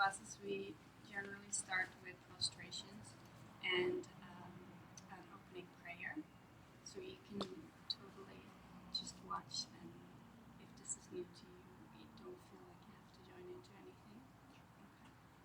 classes, we generally start with prostrations and an opening prayer. So you can totally just watch, and if this is new to you, you don't feel like you have to join into anything. Okay.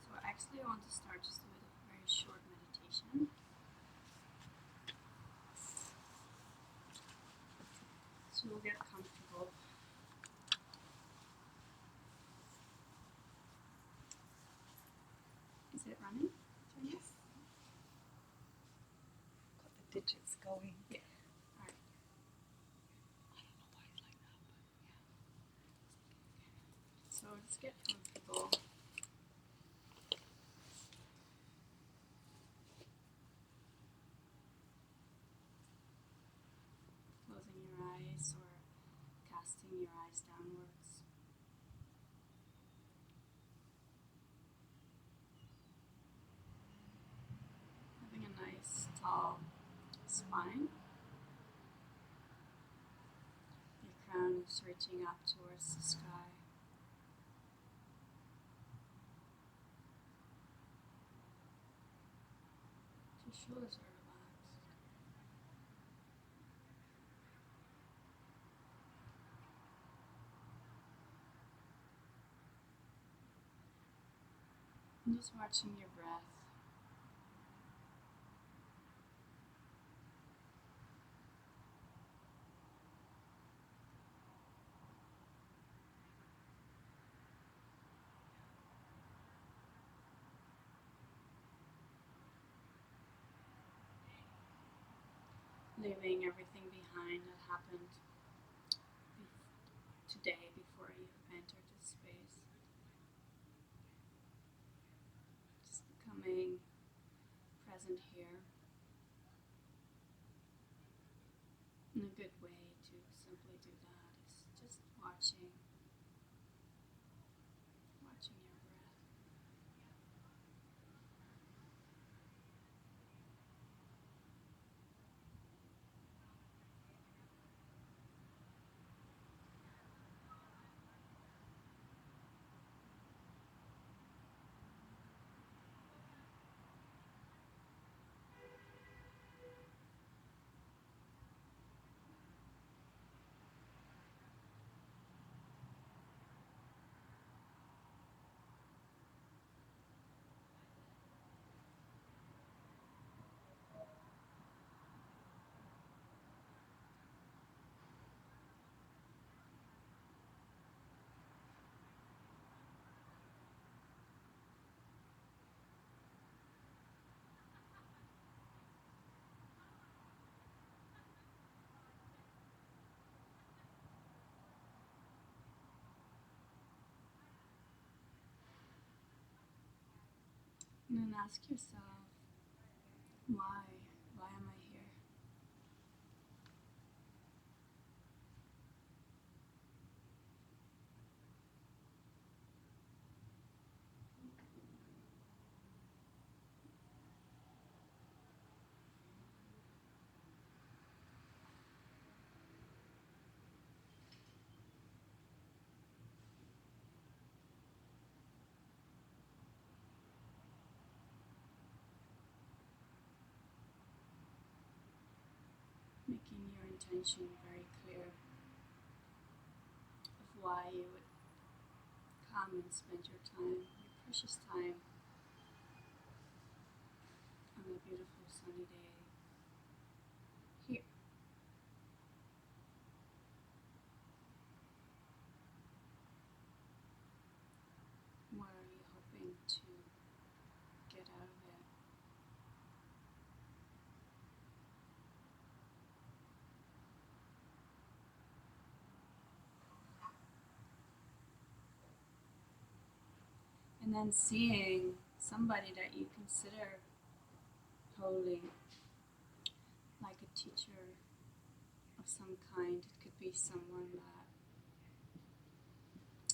So actually I want to start just with a very short meditation. So we'll get comfortable. Is it running? Yes. Got the digits going. Yeah. Alright. I don't know why it's like that, but yeah. So just get comfortable. Closing your eyes or casting your eyes downwards. Having a nice tall spine. Your crown is reaching up towards the sky. Your shoulders are relaxed. And just watching your breath. Leaving everything behind that happened today before you entered this space. Just becoming present here. And a good way to simply do that is just watching your breath. And then ask yourself, why? Why am I here? intention very clear of why you would come and spend your time, your precious time, on a beautiful sunny day here. What are you hoping to get out of it? And then seeing somebody that you consider holy, like a teacher of some kind. It could be someone that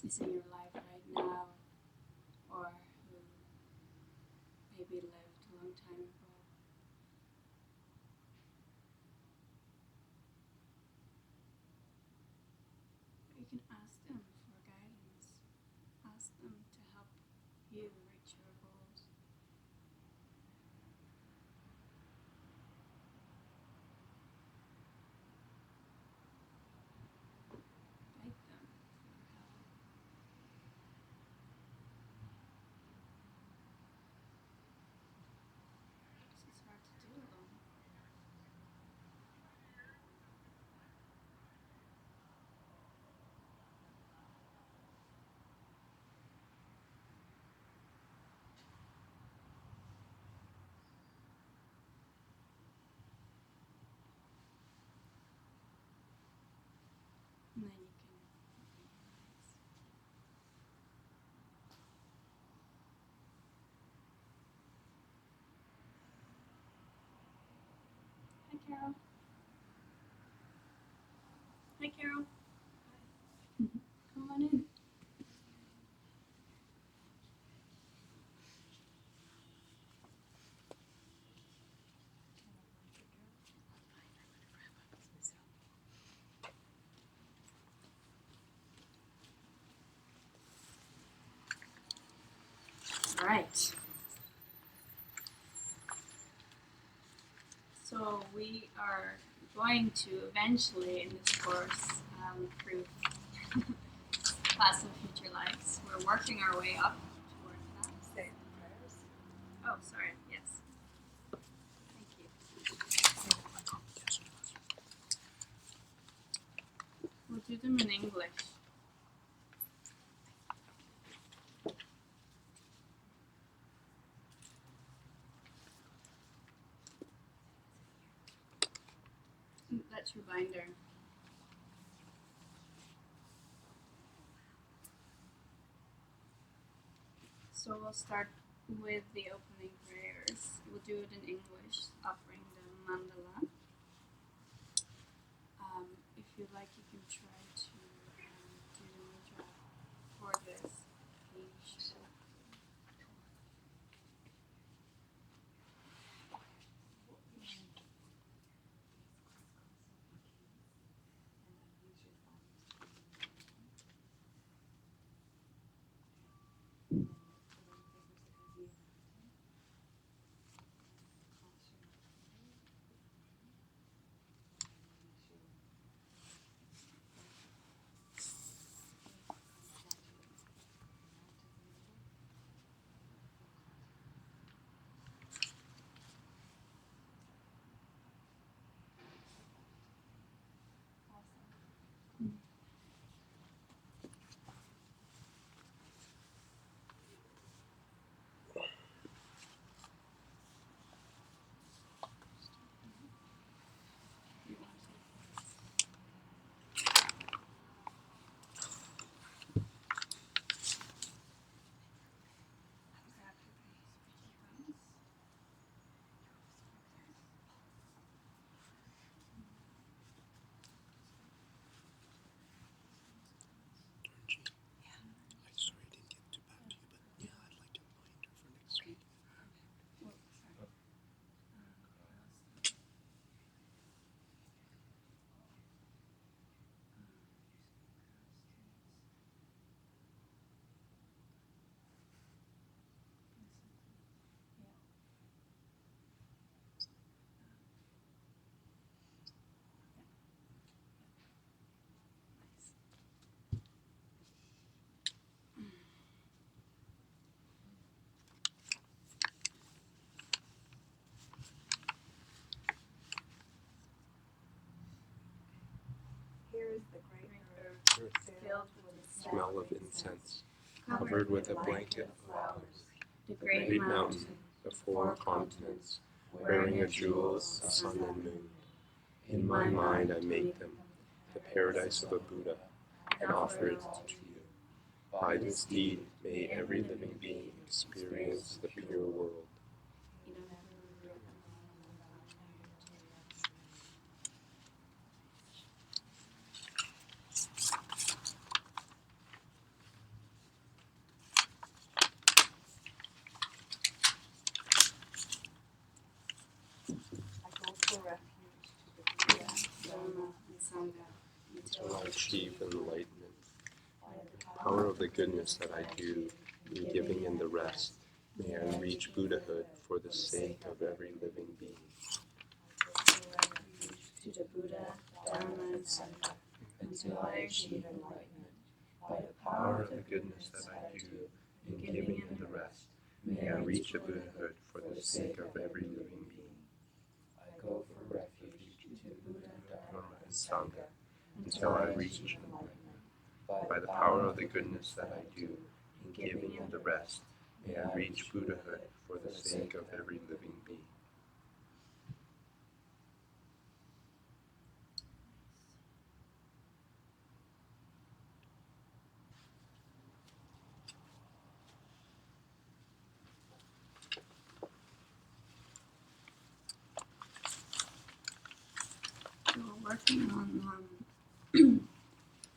is in your life right now, or who maybe lived a long time ago. But you can ask them for guidance. Ask them to help you reach your goals. Beg them for help. Because it's hard to do alone. And then you can open your eyes. Hi, Carol. Hi, Carol. Come on in. All right. So we are going to eventually in this course through Class of Future Lives. We're working our way up toward that. Say the prayers. Oh, sorry. Yes. Thank you. We'll do them in English. That's your binder. So we'll start with the opening prayers. We'll do it in English, offering the mandala. If you'd like, you can try to do the mudra for this page. is the great earth, filled with the Smell of incense, covered covered with a blanket of flowers. the The great mountain, the four continents, wearing a jewel, a sun and moon. In my mind I make them, the paradise of a Buddha, and offer it to you. By this deed, may every living being experience the pure world. I go for refuge to the Buddha, Lama, and Sangha Until I achieve enlightenment. The power of the goodness that I do, in giving and the rest, may I reach Buddhahood for the sake of every living being. to the Buddha, Dharma, and Sangha until I achieve enlightenment. By the power of the goodness that I do, in giving and the rest, may I reach Buddhahood for the sake of every living being. I go for refuge to Buddha, Dharma, and Sangha until I reach enlightenment. By the power of the goodness that I do, in giving and the rest, may I reach Buddhahood for the sake of every living being. So we're working on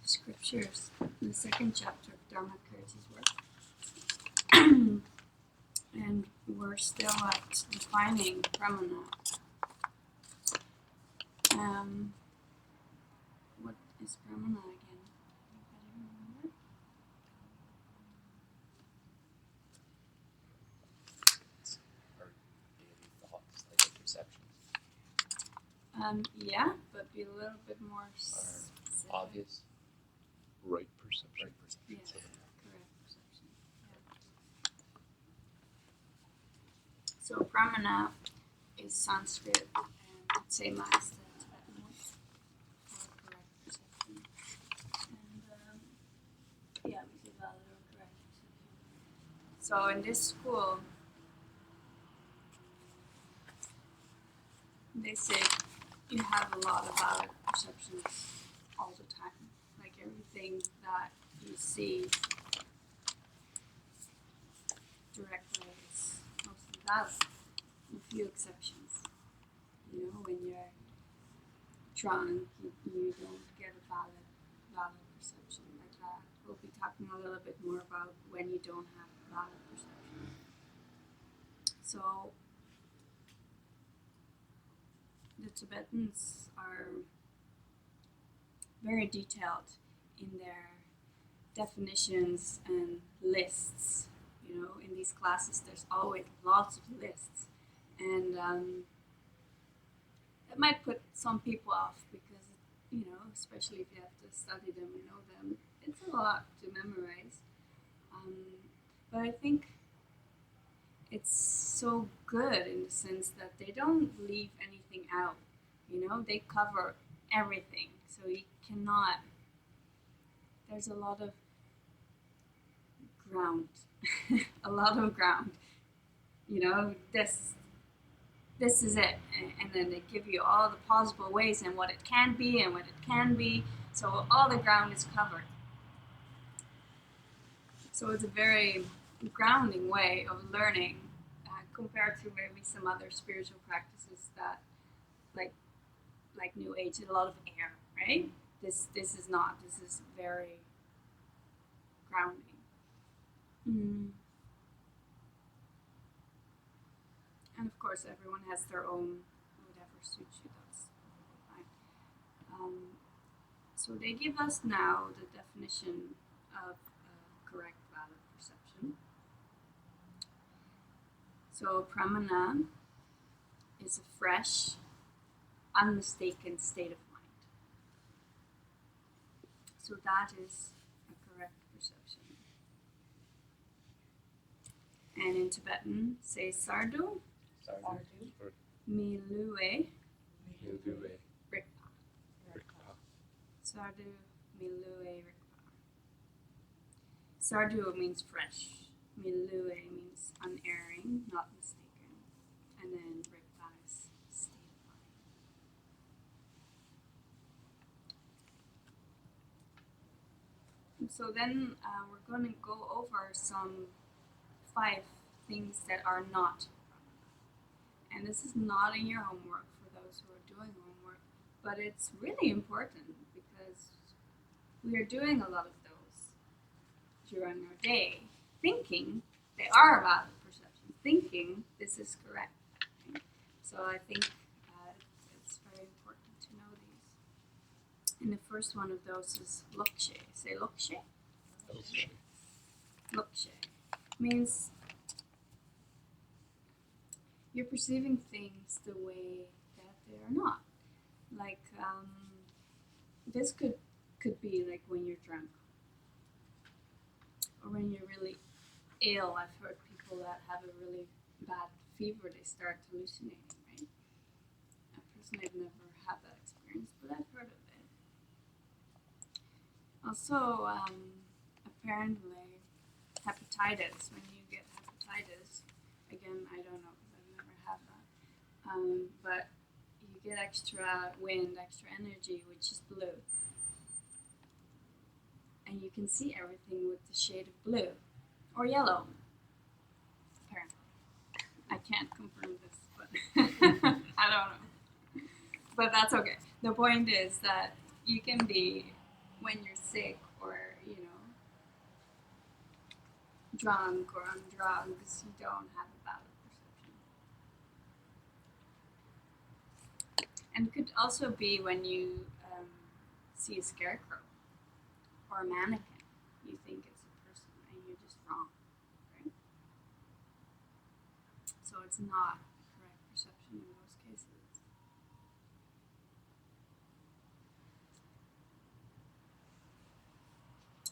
scriptures, the second chapter of Dharma Kirti's work. And we're still at defining pramana. What is pramana again? Anybody remember? Our daily thoughts, like our perceptions, Yeah, but be a little bit more specific. obvious, Right perception. right perception. Yes, correct perception. Yeah. So pramana is Sanskrit and same as the Tibetan word for correct perception. And yeah, we say valid or correct perception. So in this school, they say you have a lot of valid perceptions all the time. Like everything that you see directly is mostly valid. A few exceptions. You know, when you're drunk, you don't get a valid perception like that. We'll be talking a little bit more about when you don't have a valid perception. So the Tibetans are very detailed in their definitions and lists. You know, in these classes, there's always lots of lists, and it might put some people off because, you know, especially if you have to study them and know them, it's a lot to memorize. But I think it's so good in the sense that they don't leave anything out. You know, they cover everything, so you cannot. There's a lot of ground, a lot of ground. You know, this is it, and then they give you all the possible ways and what it can be and what it can be. So all the ground is covered. So it's a very grounding way of learning compared to maybe some other spiritual practices that, like New Age, a lot of air, right? This is not. This is very grounding. And of course, everyone has their own whatever suits you. That's fine. So they give us now the definition of correct valid perception. So pramana is a fresh, unmistaken state of mind. So that is a correct perception. And in Tibetan, say sardu, milue, Milue rikpa. Rikpa. So Sardu milue rikpa. Sardu means fresh. Milue means unerring, not mistaken. And then rikpa is state of mind. So then we're going to go over some 5 things that are not. And this is not in your homework for those who are doing homework, but it's really important because we are doing a lot of those during our day, thinking they are valid perceptions, thinking this is correct. Right? So I think it's very important to know these. And the first one of those is lokshe. Say lokshe. Okay. Lokshe means you're perceiving things the way that they are not. Like this could be like when you're drunk or when you're really ill. I've heard people that have a really bad fever, they start hallucinating, right? Personally, I've never had that experience, but I've heard of it. Also, apparently, hepatitis, when you get hepatitis, again, I don't know because I've never had that, but you get extra wind, extra energy, which is blue. And you can see everything with the shade of blue or yellow, apparently. I can't confirm this, but I don't know. But that's okay. The point is that you can be, when you're sick or, drunk or on drugs, you don't have a valid perception. And it could also be when you see a scarecrow or a mannequin. You think it's a person and you're just wrong, right? So it's not a correct perception in those cases.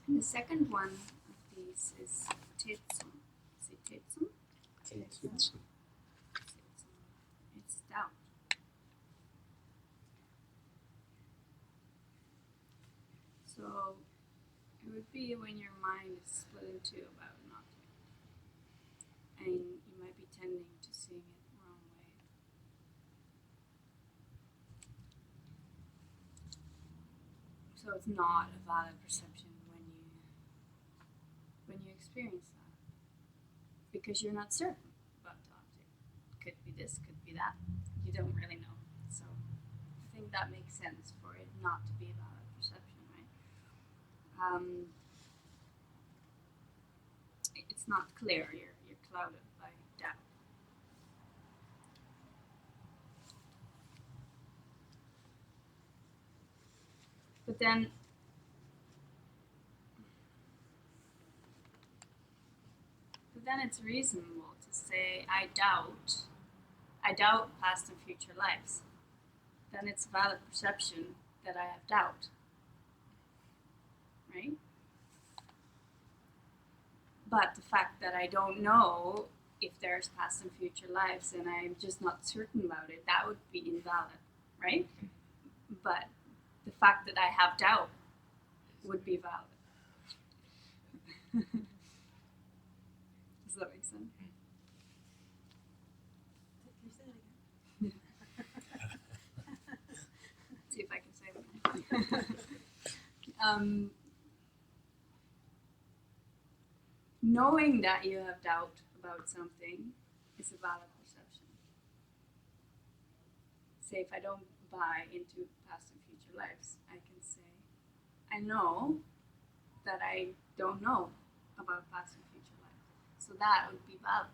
And the second one of these is tetsum. Say tetsum. Tetsum. It's doubt. So it would be when your mind is split in two about an object, and you might be tending to seeing it the wrong way. So it's not a valid perception when you experience that, because you're not certain about the object. Could be this, could be that. You don't really know. So I think that makes sense for it not to be a valid perception, right? It's not clear. You're clouded by doubt. But then it's reasonable to say I doubt past and future lives. Then it's a valid perception that I have doubt. Right? But the fact that I don't know if there's past and future lives and I'm just not certain about it, that would be invalid, right? But the fact that I have doubt would be valid. Does that make sense? Can you say it again? See if I can say that. Knowing that you have doubt about something is a valid perception. Say if I don't buy into past and future lives, I can say, I know that I don't know about past and future lives. So that would be valid.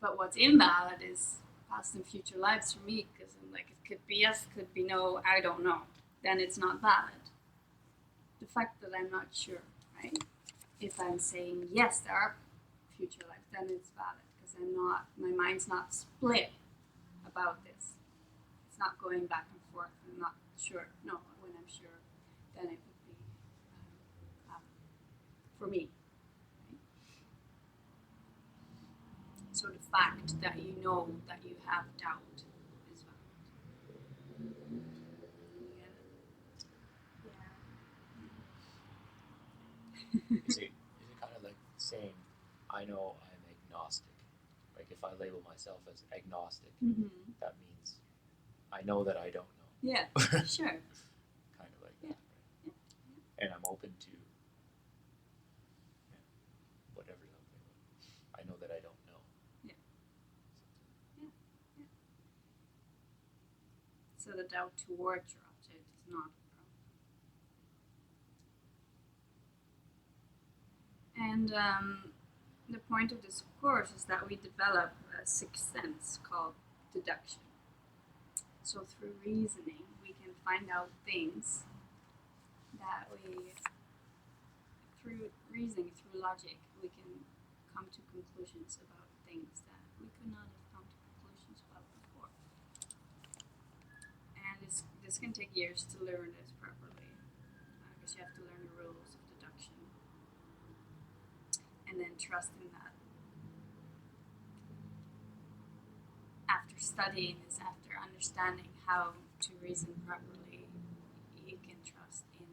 But what's invalid is past and future lives for me, because I'm like, it could be yes, could be no, I don't know. Then it's not valid. The fact that I'm not sure, right? If I'm saying yes, there are future lives, then it's valid because my mind's not split about this. It's not going back and forth. I'm not sure. No, when I'm sure, then it would be for me. Right? So the fact that you know that you have doubt is valid. You get it? Is it kind of like saying, I know I'm agnostic? Like if I label myself as agnostic, that means I know that I don't know. Yeah, sure. Kind of like that, right? Yeah. And I'm open to whatever's out there. I know that I don't know. Yeah. So the doubt towards your object is not a problem. And the point of this course is that we develop a sixth sense called deduction. So through reasoning, we can find out things that through reasoning, through logic, we can come to conclusions about things that we could not have come to conclusions about before. And this can take years to learn this properly, because you have to learn the rules of deduction, and then trust in that. After studying this, after understanding how to reason properly, you can trust in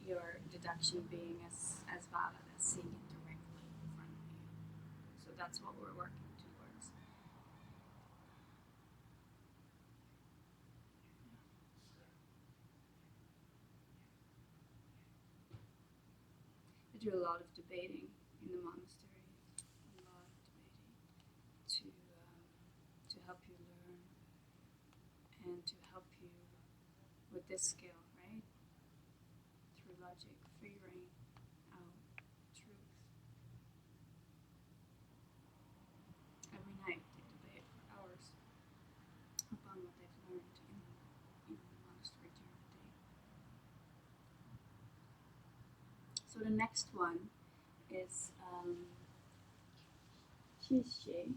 your deduction being as valid as seeing it directly in front of you. So that's what we're working towards. I do a lot of debating in the monastery, a lot of debating to help you learn and to help you with this skill, right? Through logic, figuring out truth. Every night they debate for hours upon what they've learned in the monastery during the day. So the next one is Shishe.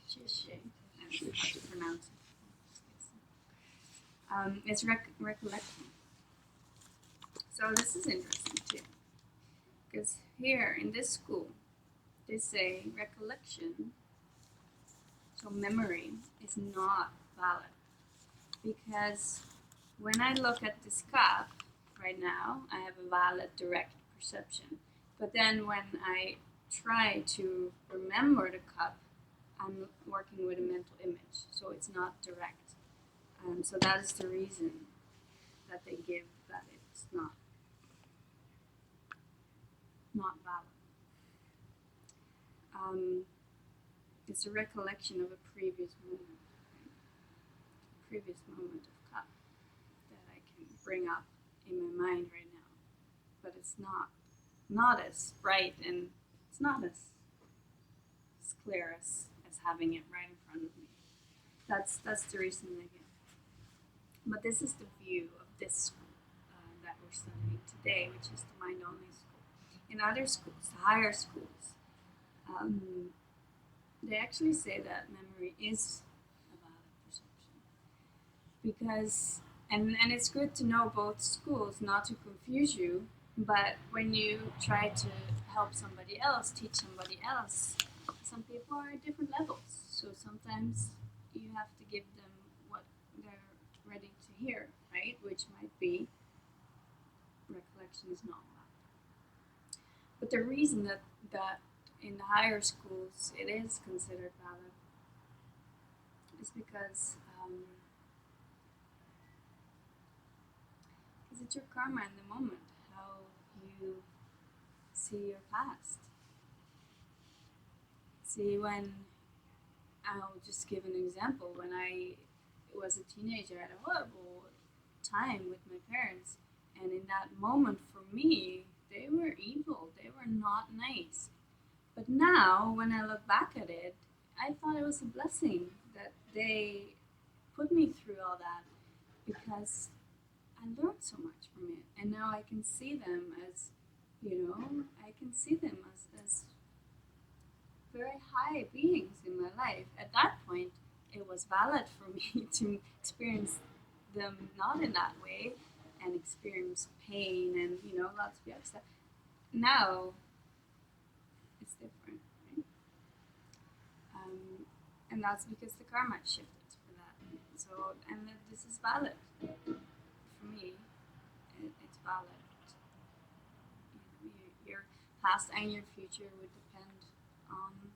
Shishe. I don't know how to pronounce it. It's recollection. So this is interesting too, because here in this school, they say recollection, so memory, is not valid. Because when I look at this cup right now, I have a valid direct perception. But then when I try to remember the cup, I'm working with a mental image, so it's not direct. So that is the reason that they give that it's not valid. It's a recollection of a previous moment, right? A previous moment of cup that I can bring up in my mind right now, but it's not as bright and it's not as clear as having it right in front of me. That's the reason I give. But this is the view of this school that we're studying today, which is the mind-only school. In other schools, the higher schools, they actually say that memory is a valid perception. Because, and it's good to know both schools, not to confuse you, but when you try to help somebody else, teach somebody else, some people are at different levels. So sometimes you have to give them what they're ready to hear, right? Which might be recollection is not valid. But the reason that in the higher schools it is considered valid is because it's your karma in the moment, how you see your past. See, when I'll just give an example. When I was a teenager, I had a horrible time with my parents, and in that moment, for me, they were evil. They were not nice. But now, when I look back at it, I thought it was a blessing that they put me through all that, because I learned so much from it, and now I can see them as, I can see them as very high beings in my life. At that point, it was valid for me to experience them not in that way and experience pain and, lots of other stuff. Now, it's different, right? And that's because the karma shifted for that. So, and this is valid. For me, it's valid. past and your future would depend on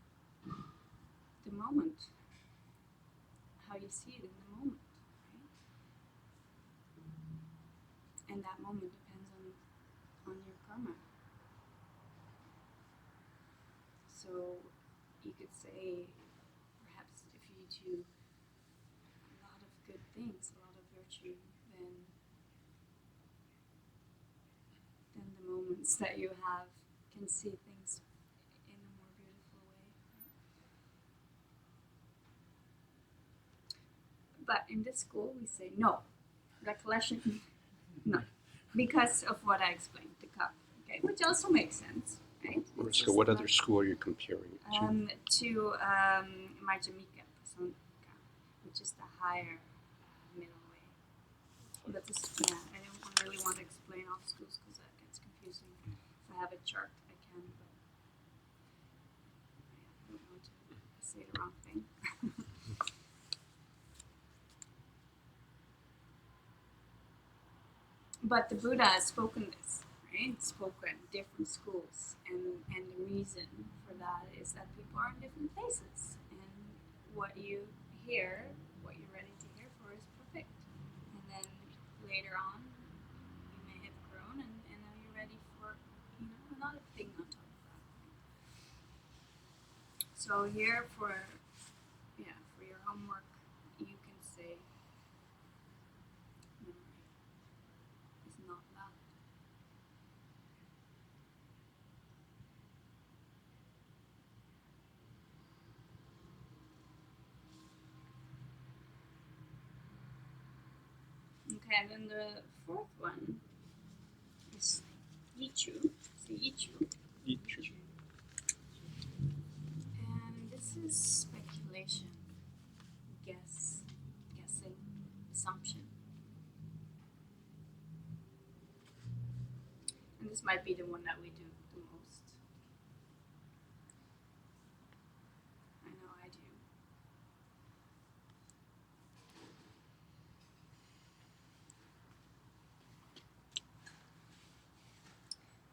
the moment, how you see it in the moment, right? And that moment depends on your karma. So you could say, perhaps if you do a lot of good things, a lot of virtue, then the moments that you have can see things in a more beautiful way. But in this school, we say no. Recollection, no. Because of what I explained, the cup, okay? Which also makes sense, right? Mariska, what other school are you comparing it to? To Majamika, which is the higher middle way. But this, yeah, I don't really want to explain all the schools because that gets confusing. If I have a chart, I can, but I don't want to say the wrong thing. But the Buddha has spoken this, right? Spoken different schools, and the reason for that is that people are in different places, and what you hear, what you're ready to hear for, is perfect. And then later on, you may have grown, and now you're ready for another thing on top of that. So here for your homework, you can say memory is not that. Okay, and then the fourth one is Yichu. So Yichu. And this is speculation, guessing, assumption. And this might be the one that we do the most. I know I do.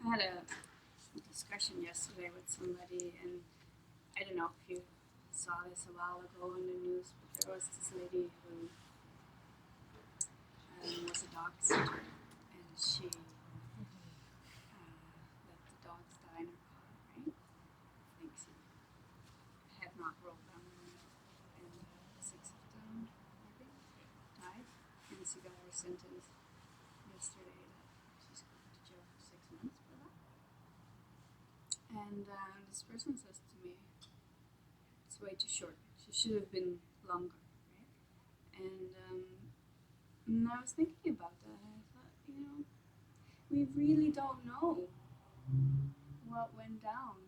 I had a discussion yesterday with somebody, and I don't know if you saw this a while ago in the news, but there was this lady who was a dog sitter, and she let the dogs die in her car, right? I think she had not rolled them, and 6 of them, I think, died, and she got her sentence yesterday that she's going to jail for 6 months for that. And this person says to me, it's way too short. She should have been longer, right? And I was thinking about that. I thought, we really don't know what went down.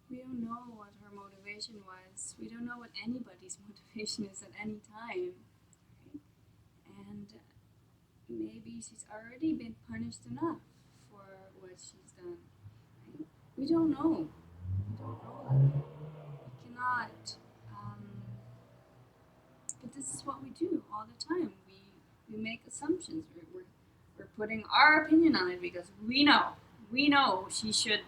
We don't know what her motivation was. We don't know what anybody's motivation is at any time, right? And maybe she's already been punished enough for what she's done, right? We don't know. We don't know that. We cannot. But this is what we do all the time. We make assumptions. We're putting our opinion on it because we know she should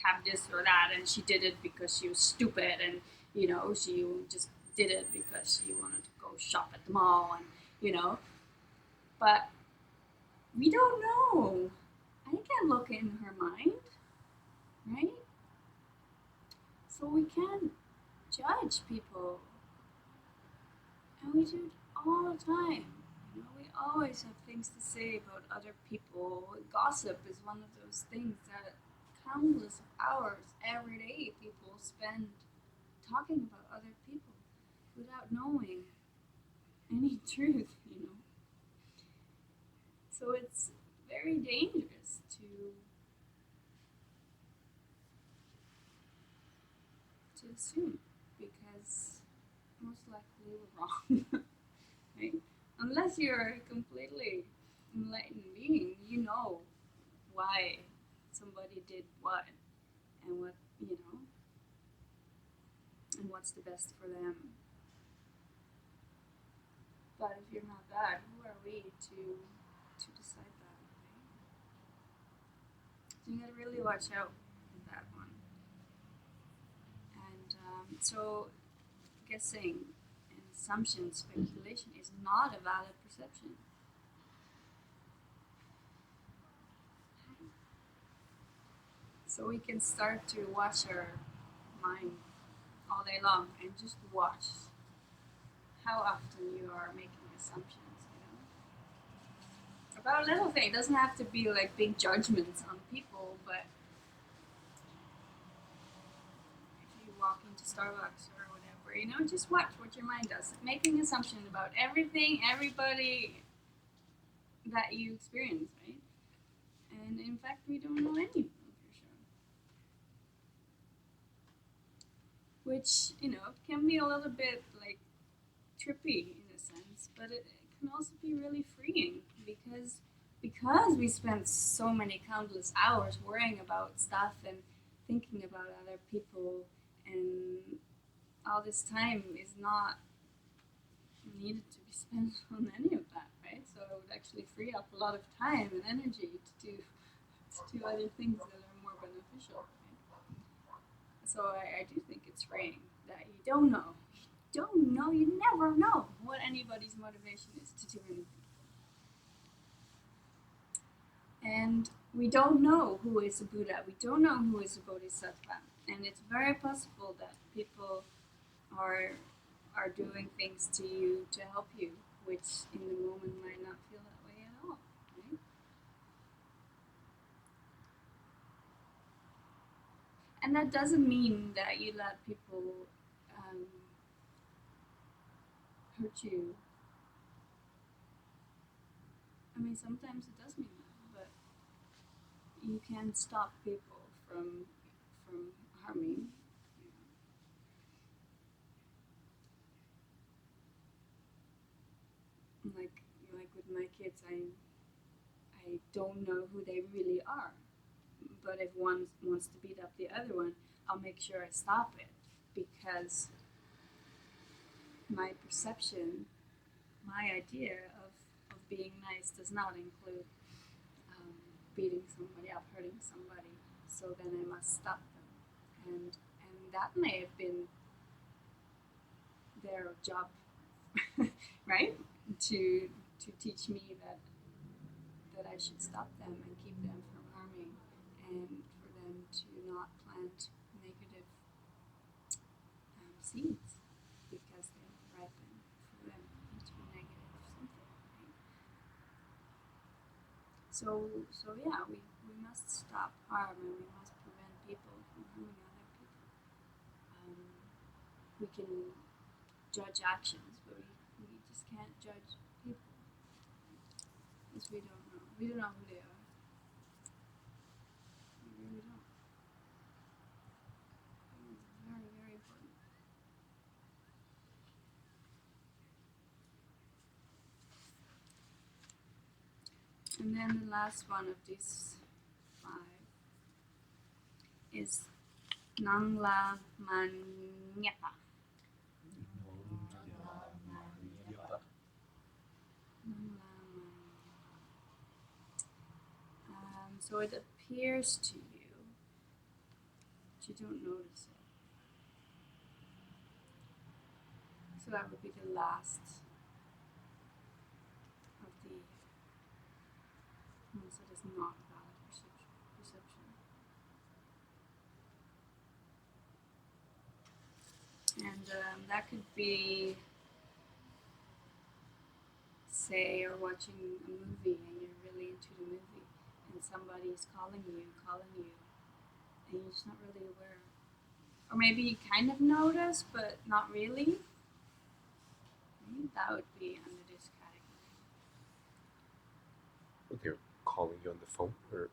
have this or that, and she did it because she was stupid, and she just did it because she wanted to go shop at the mall, and but we don't know. I can't look in her mind, right? So we can't judge people, and we do it all the time. We always have things to say about other people. Gossip is one of those things that countless of hours every day people spend talking about other people without knowing any truth, So it's very dangerous to assume, because most likely we're wrong, right? Unless you're a completely enlightened being, you know why somebody did what, and what, and what's the best for them. But if you're not that, who are we to decide that, right? you gotta really watch out with that one. And so guessing and assumption, speculation is not a valid perception. So we can start to watch our mind all day long and just watch how often you are making assumptions, about little things. It doesn't have to be like big judgments on people, but if you walk into Starbucks or whatever, just watch what your mind does. Making assumptions about everything, everybody that you experience, right? And in fact, we don't know any of them for sure. Which, can be a little bit like trippy in a sense, but it can also be really freeing because we spend so many countless hours worrying about stuff and thinking about other people, and all this time is not needed to be spent on any of that, right? So it would actually free up a lot of time and energy to do other things that are more beneficial, right? So I do think it's freeing that you don't know. You never know what anybody's motivation is to do anything. And we don't know who is a Buddha. We don't know who is a Bodhisattva. And it's very possible that people are doing things to you to help you, which in the moment might not feel that way at all, right? And that doesn't mean that you let people hurt you. I mean, sometimes it does mean that, but you can't stop people from harming. Like with my kids, I don't know who they really are. But if one wants to beat up the other one, I'll make sure I stop it, because my perception, my idea of being nice does not include beating somebody up, hurting somebody. So then I must stop them, and that may have been their job, right? To teach me that I should stop them and keep them from harming, and for them to not plant negative seeds, because they ripen for them into negative something. Right? So yeah, we must stop harm, and we must prevent people from harming other people. We can judge actions, but we just can't judge people, because we don't know. We don't know who they are. We really don't. It's very, very important. And then the last one of these 5 is Nang La Man Nyapa. So it appears to you, but you don't notice it. So that would be the last of the ones that is not valid perception. And that could be, say you're watching a movie and you're really into the movie, and somebody is calling you, and you're just not really aware. Or maybe you kind of notice, but not really. That would be under this category. They're calling you on the phone, or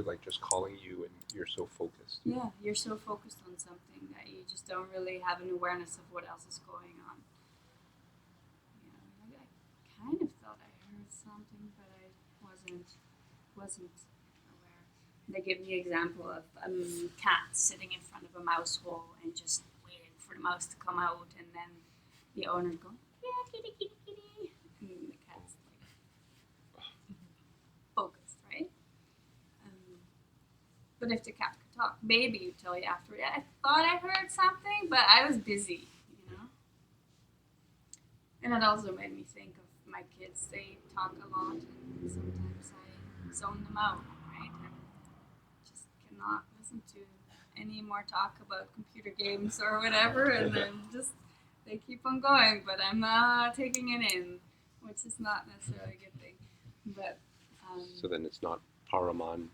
like just calling you and you're so focused. Yeah, you're so focused on something that you just don't really have an awareness of what else is going on. Yeah, I kind of thought I heard something, but I wasn't aware. They give me an example of a cat sitting in front of a mouse hole and just waiting for the mouse to come out, and then the owner go, yeah, kitty, kitty, kitty, and the cat's like focused, right? But if the cat could talk, maybe you'd tell you after. Yeah, I thought I heard something, but I was busy, you know. And it also made me think of my kids. They talk a lot, and sometimes I zone them out, right? And just cannot listen to any more talk about computer games or whatever, and then just they keep on going, but I'm not taking it in, which is not necessarily a good thing. But So then it's not Paraman,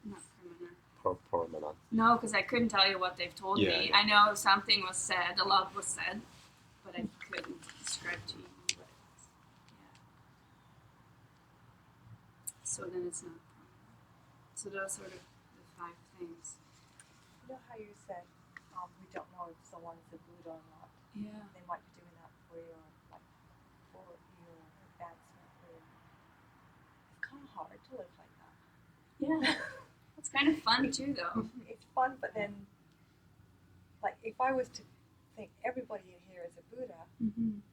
not criminal. Paramanan. No, because I couldn't tell you what they've told Yeah, me. yeah. I know something was said, a lot was said, but I couldn't describe to you what it was. Yeah. So then it's not criminal. So those sort of the 5 things. You know how you said we don't know if someone's a Buddha or not. Yeah. They might be doing that for your for your advancement. It's kind of hard to live like that. Yeah. It's kind of fun too, though. It's fun, but then, like, if I was to think everybody in here is a Buddha, Mm-hmm.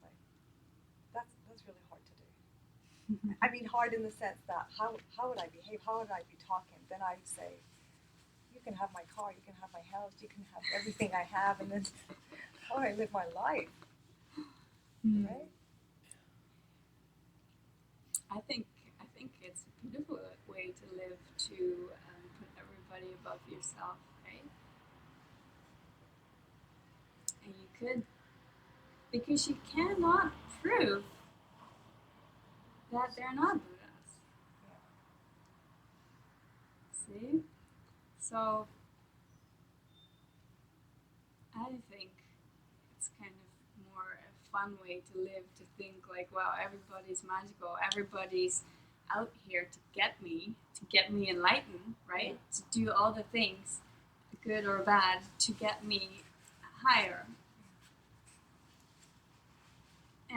like, that's really hard to do. I mean, hard in the sense that how would I behave? How would I be talking? Then I'd say, you can have my car, you can have my house, you can have everything I have, and then how do I live my life, right? I think it's a beautiful way to live, to put everybody above yourself, right? And you could, because you cannot prove that they're not Buddhas. See? So I think it's kind of more a fun way to live, to think like, wow, everybody's magical, everybody's out here to get me enlightened, right? To do all the things, good or bad, to get me higher.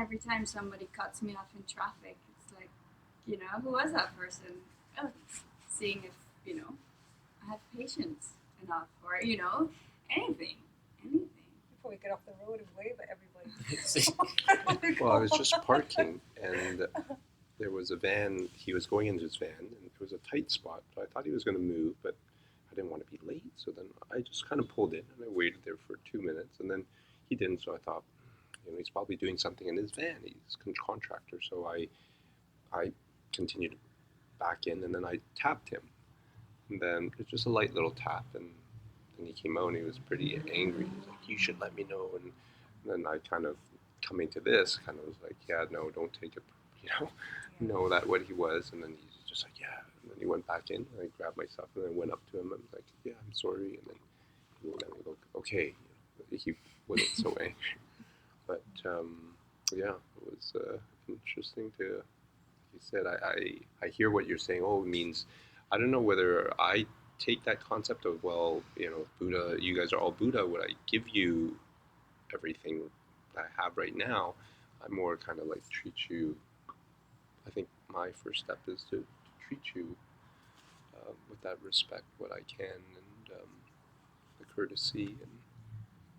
Every time somebody cuts me off in traffic, it's like, you know, who was that person? Oh, seeing if, you know, I have patience enough, or, you know, anything. Before we get off the road and wave at everybody. Well, I was just parking, and there was a van. He was going into his van, and it was a tight spot. So I thought he was going to move, but I didn't want to be late. So then I just kind of pulled in, and I waited there for 2 minutes, and then he didn't. So I thought, you know, he's probably doing something in his van. He's a contractor. So I continued back in, and then I tapped him. And then it's just a light little tap, and then he came out, and he was pretty angry. He was like, "You should let me know." And then I kind of, coming to this, kind of was like, "Yeah, no, don't take it," know that what he was. And then he's just like, "Yeah." And then he went back in, and I grabbed my stuff, and I went up to him. I was like, "Yeah, I'm sorry." And then he looked at me, like, "Okay." He wasn't so angry. But yeah, it was interesting to. He said, I hear what you're saying. Oh, it means, I don't know whether I take that concept of, well, you know, Buddha, you guys are all Buddha, would I give you everything that I have right now? I more kind of like treat you, I think my first step is to treat you with that respect, what I can, and the courtesy. And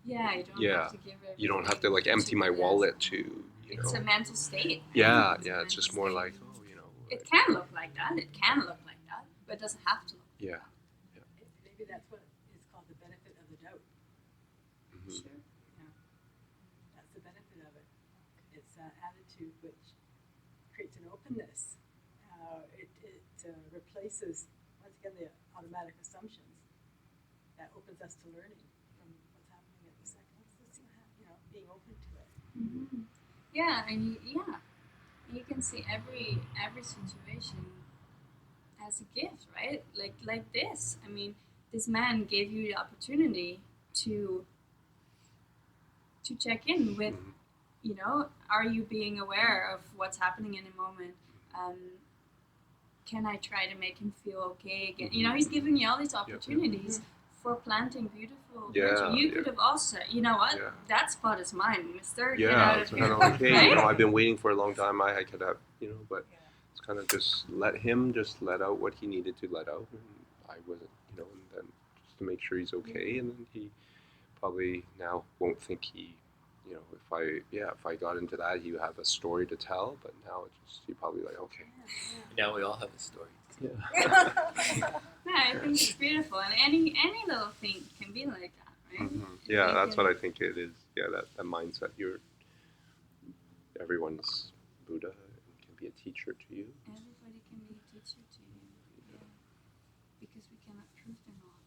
Yeah, you don't have to give everything. You don't have to like empty my wallet to, you know. It's a mental state. Yeah, It's yeah, it's just more like, oh, you know. It can look like that. It can look like that, but it doesn't have to look like Yeah. that. Maybe that's what is called the benefit of the doubt. Mm-hmm. Sure. That's the benefit of it. It's an attitude which creates an openness. It replaces, once again, the automatic assumptions. That opens us to learning from what's happening at the second. Let's see what happens, you know, being open to it. Mm-hmm. Yeah, and you can see every situation as a gift, right? Like this. I mean, this man gave you the opportunity to check in with, you know, are you being aware of what's happening in a moment? Can I try to make him feel okay again? You know, he's giving you all these opportunities for planting beautiful virtue. You could have also said, you know what, that spot is mine, mister. Yeah, it's kind of like, hey, right? you know, I've been waiting for a long time. I could have, you know, but it's kind of just let him just let out what he needed to let out. And I wasn't, you know, and then just to make sure he's okay. And then he probably now won't think he you know, if I got into that, you have a story to tell. But now it's just you probably like okay. Now we all have a story. Yeah. No, I think it's beautiful, and any little thing can be like that, right? Yeah, You that's can- what I think it is. Yeah, that mindset. Everyone's Buddha and can be a teacher to you. Everybody can be a teacher to you, yeah, because we cannot prove they're not.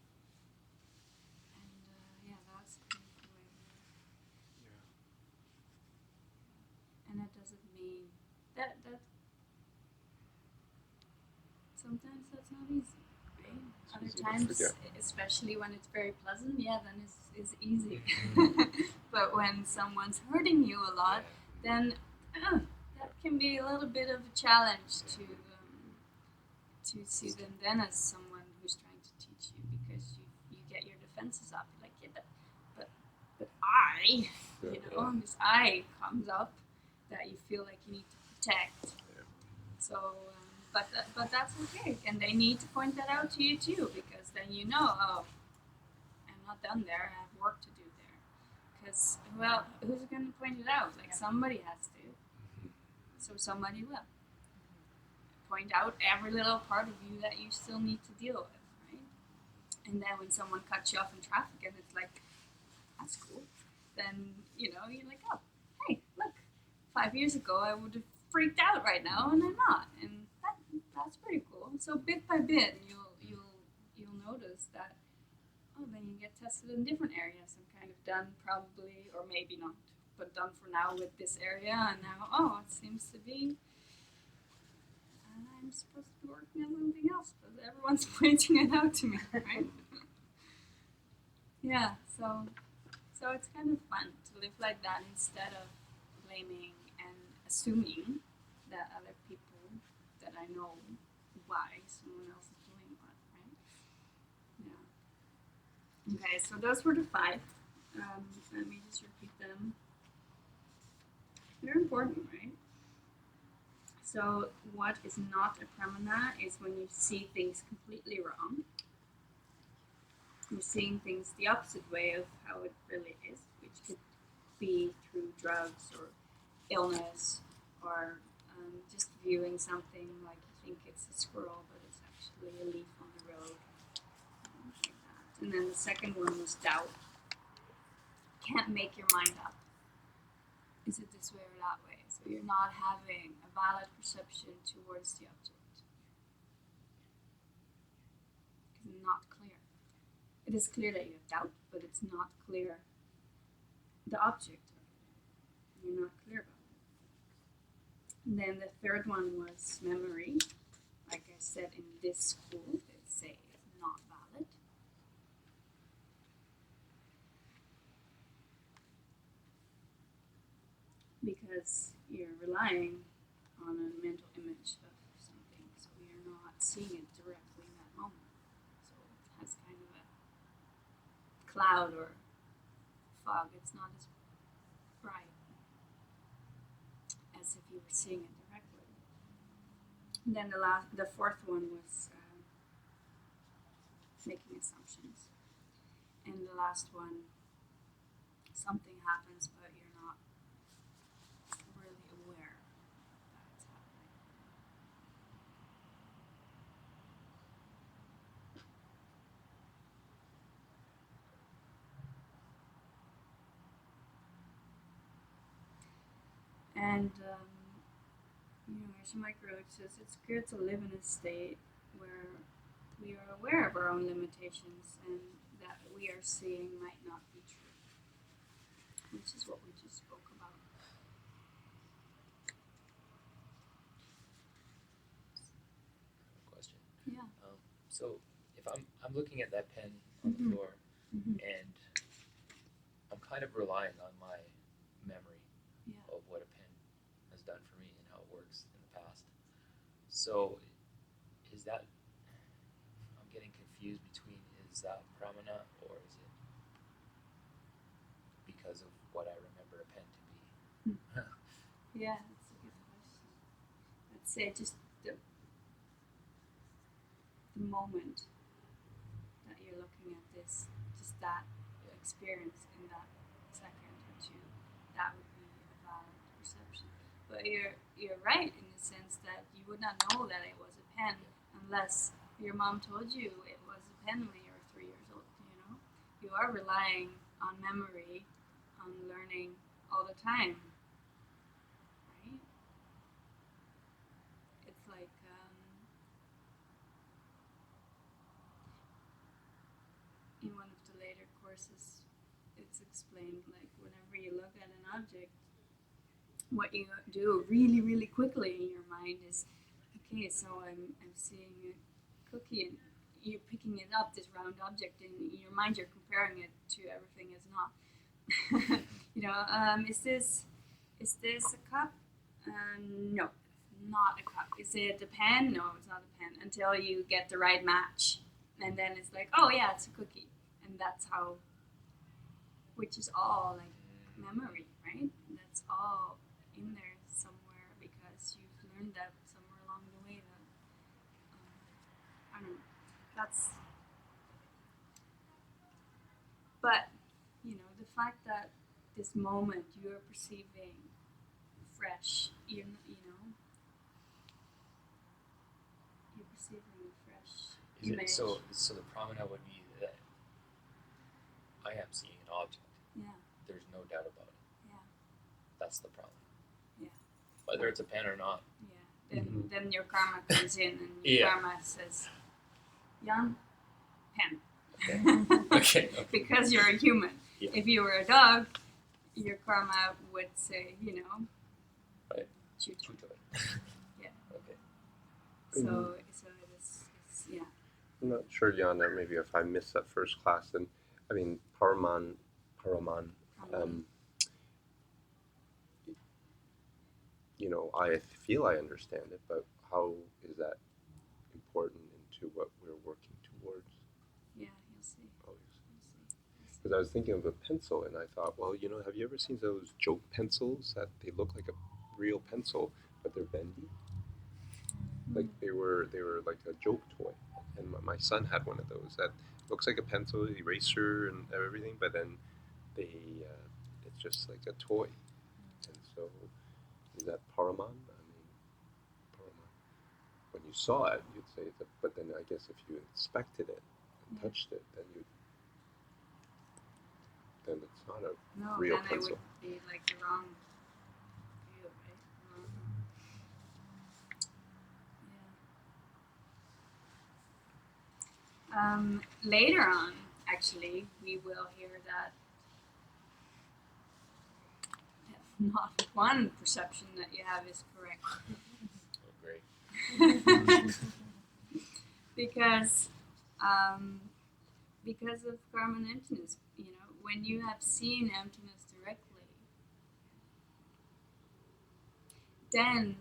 And yeah, that's a beautiful way to live. And that doesn't mean that sometimes that's not easy, right? Other easy to times, forget. especially when it's very pleasant, yeah, then it's easy. But when someone's hurting you a lot, then that can be a little bit of a challenge to see them then as someone who's trying to teach you, because you get your defenses up, like yeah, but I, you know, this I comes up that you feel like you need to protect. So, but that's okay, and they need to point that out to you too, because then you know, oh, I'm not done there. I have work to do there. Because who's going to point it out? Like somebody has to. So somebody will point out every little part of you that you still need to deal with, right? And then when someone cuts you off in traffic and it's like, that's cool, then you know you're like, oh, hey, look, 5 years ago I would have freaked out right now, and I'm not, and that's pretty cool. So bit by bit, you'll notice that. Oh, then you get tested in different areas and kind of done probably, or maybe not, but done for now with this area, and now, oh, it seems to be, and I'm supposed to be working on something else, but everyone's pointing it out to me, right? Yeah, so it's kind of fun to live like that instead of blaming and assuming that other people that I know why someone else is doing what, right? Yeah. Okay, so those were the 5. Let me just repeat them. They're important, right? So what is not a pramana is when you see things completely wrong. You're seeing things the opposite way of how it really is, which could be through drugs or illness, or just viewing something like you think it's a squirrel, but it's actually a leaf on the road. Like that. And then the second one was doubt. Can't make your mind up. Is it this way or that way? So you're not having a valid perception towards the object. It's not clear. It is clear that you have doubt, but it's not clear the object of it. You're not clear about it. And then the third one was memory. Like I said, in this school, they say it's not valid. Because you're relying on a mental image of something, so you're not seeing it directly in that moment. So it has kind of a cloud or fog. It's not as bright as if you were seeing it directly. And then the fourth one was making assumptions, and the last one, something happens, but you're not really aware that it's happening. And Asia Micro says it's good to live in a state where we are aware of our own limitations and that we are seeing might not be true, which is what we just spoke about. Question. Yeah. So if I'm looking at that pen on the floor, and I'm kind of relying on my memory of what a pen has done for me and how it works in the past. So is that, I'm getting confused between, is that pramana or is it because of what I remember a pen to be? Yeah, that's a good question. I'd say just the moment that you're looking at this, just that experience in that second or two, But you're right in the sense that you would not know that it was a pen unless your mom told you it was a pen when you were 3 years old. You know, you are relying on memory, on learning all the time, right? It's like in one of the later courses, it's explained like whenever you look at an object, what you do really, really quickly in your mind is, okay, so I'm seeing a cookie and you're picking it up, this round object, and in your mind you're comparing it to everything it's not. You know, is this a cup? No, it's not a cup. Is it a pen? No, it's not a pen. Until you get the right match, and then it's like, oh yeah, it's a cookie, and that's how. Which is all like memory, right? That's all in there somewhere because you've learned that somewhere along the way. That I don't know. That's. But you know, the fact that this moment you are perceiving fresh, you know, you're perceiving a fresh image. So the promenade would be that I am seeing an object. Yeah. There's no doubt about it. Yeah. That's the problem. Yeah. Whether it's a pen or not. Yeah. Then your karma comes in and your karma says, Jan, pen. Okay. Because you're a human. Yeah. If you were a dog, your karma would say, you know, right. Shoot. Yeah. Okay. So it is, yeah. I'm not sure, Jan, maybe if I missed that first class, then, I mean, Paraman, you know, I feel I understand it, but how is that important into what we're working towards? Yeah, you'll see. Oh, because I was thinking of a pencil, and I thought, well, you know, have you ever seen those joke pencils that they look like a real pencil, but they're bendy? Like they were like a joke toy, and my son had one of those that looks like a pencil, eraser, and everything, but then it's just like a toy. And so, is that Paraman? I mean, Paraman. When you saw it, you'd say, but then I guess if you inspected it and touched it, then it's not a real then pencil. it would be like the wrong view, right? Later on, actually, we will hear that not one perception that you have is correct. Oh, great. because of karma and emptiness, you know, when you have seen emptiness directly, then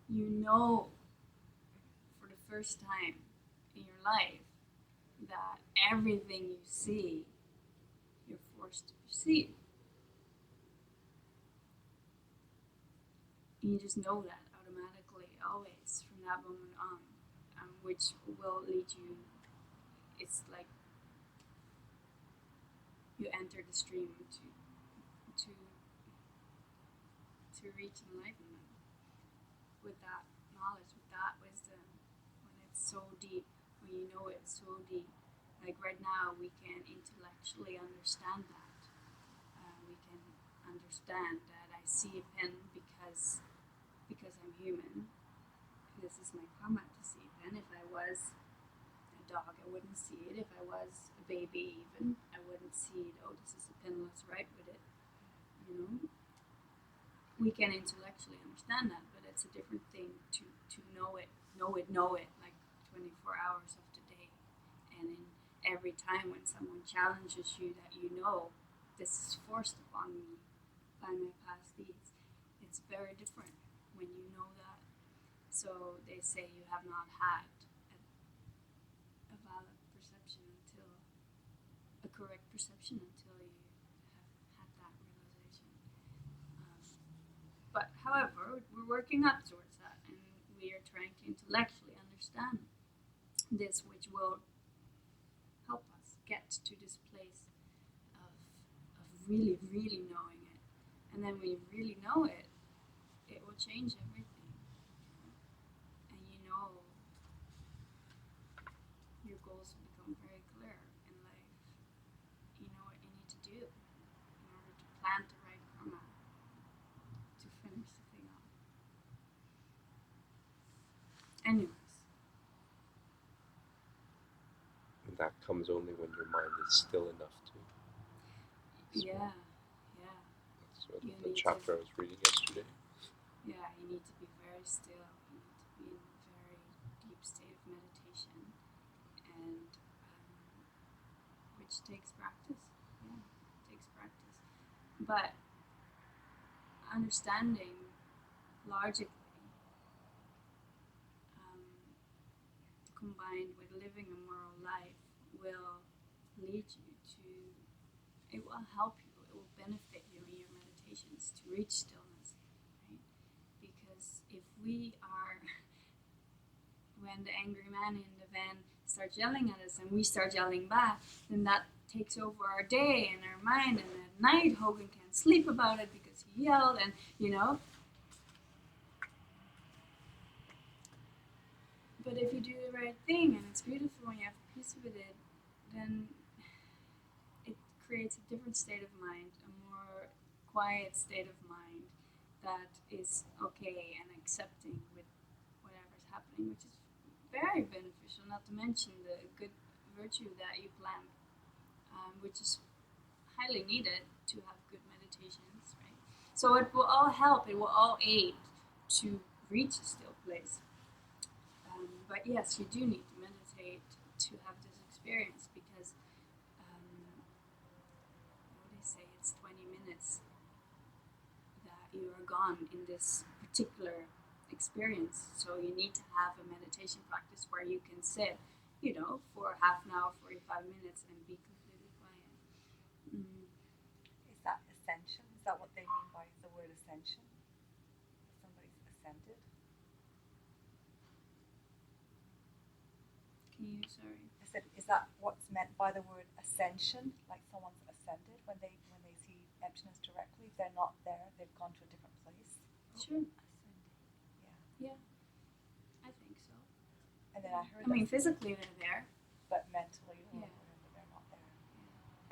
you know for the first time in your life that everything you see, you're forced to perceive. And you just know that automatically, always, from that moment on, which will lead you, it's like you enter the stream to reach enlightenment with that knowledge, with that wisdom, when it's so deep, when you know it's so deep. Like right now, we can intellectually understand that. We can understand that I see a pen because I'm human. This is my karma to see a pen. If I was a dog, I wouldn't see it. If I was a baby even, I wouldn't see it. Oh, this is a pen, let's write with it. You know? We can intellectually understand that, but it's a different thing to know it, like 24 hours of the day. And in every time when someone challenges you that you know, this is forced upon me by my past deeds, it's very different when you know that. So they say you have not had a valid perception a correct perception until you have had that realization. But however, we're working up towards that, and we are trying to intellectually understand this, which will help us get to this place of really, really knowing it. And then when you really know it, it will will change everything. And you know your goals will become very clear in life. You know what you need to do in order to plant the right karma to finish the thing off. Anyways, And that comes only when your mind is still enough to. yeah. That's what You the need chapter I was reading yesterday. Yeah, you need to be very still. You need to be in a very deep state of meditation, and which takes practice. Yeah, it takes practice. But understanding logically, combined with living a moral life, will lead you to. It will help you. It will benefit you in your meditations to reach stillness, right? Because if we are, when the angry man in the van starts yelling at us and we start yelling back, then that takes over our day and our mind, and at night Hogan can't sleep about it because he yelled, and you know. But if you do the right thing and it's beautiful and you have peace with it, then it creates a different state of mind, a more quiet state of mind that is okay and accepting with whatever's happening, which is very beneficial, not to mention the good virtue that you plant, which is highly needed to have good meditations, right? So it will all help, it will all aid to reach a still place. But yes, you do need to meditate to have this experience, because what do they say, it's 20 minutes that you are gone in this particular experience. So you need to have a meditation practice where you can sit, you know, for half an hour, 45 minutes, and be completely quiet. Is that ascension? Is that what they mean by the word ascension? Somebody's ascended? Can you, sorry? I said, is that what's meant by the word ascension? Like someone's ascended when they see emptiness directly? If they're not there, they've gone to a different place. Sure. Yeah. Yeah, I think so. And then I heard I mean, physically they're there. but mentally or Yeah. whatever, they're not there.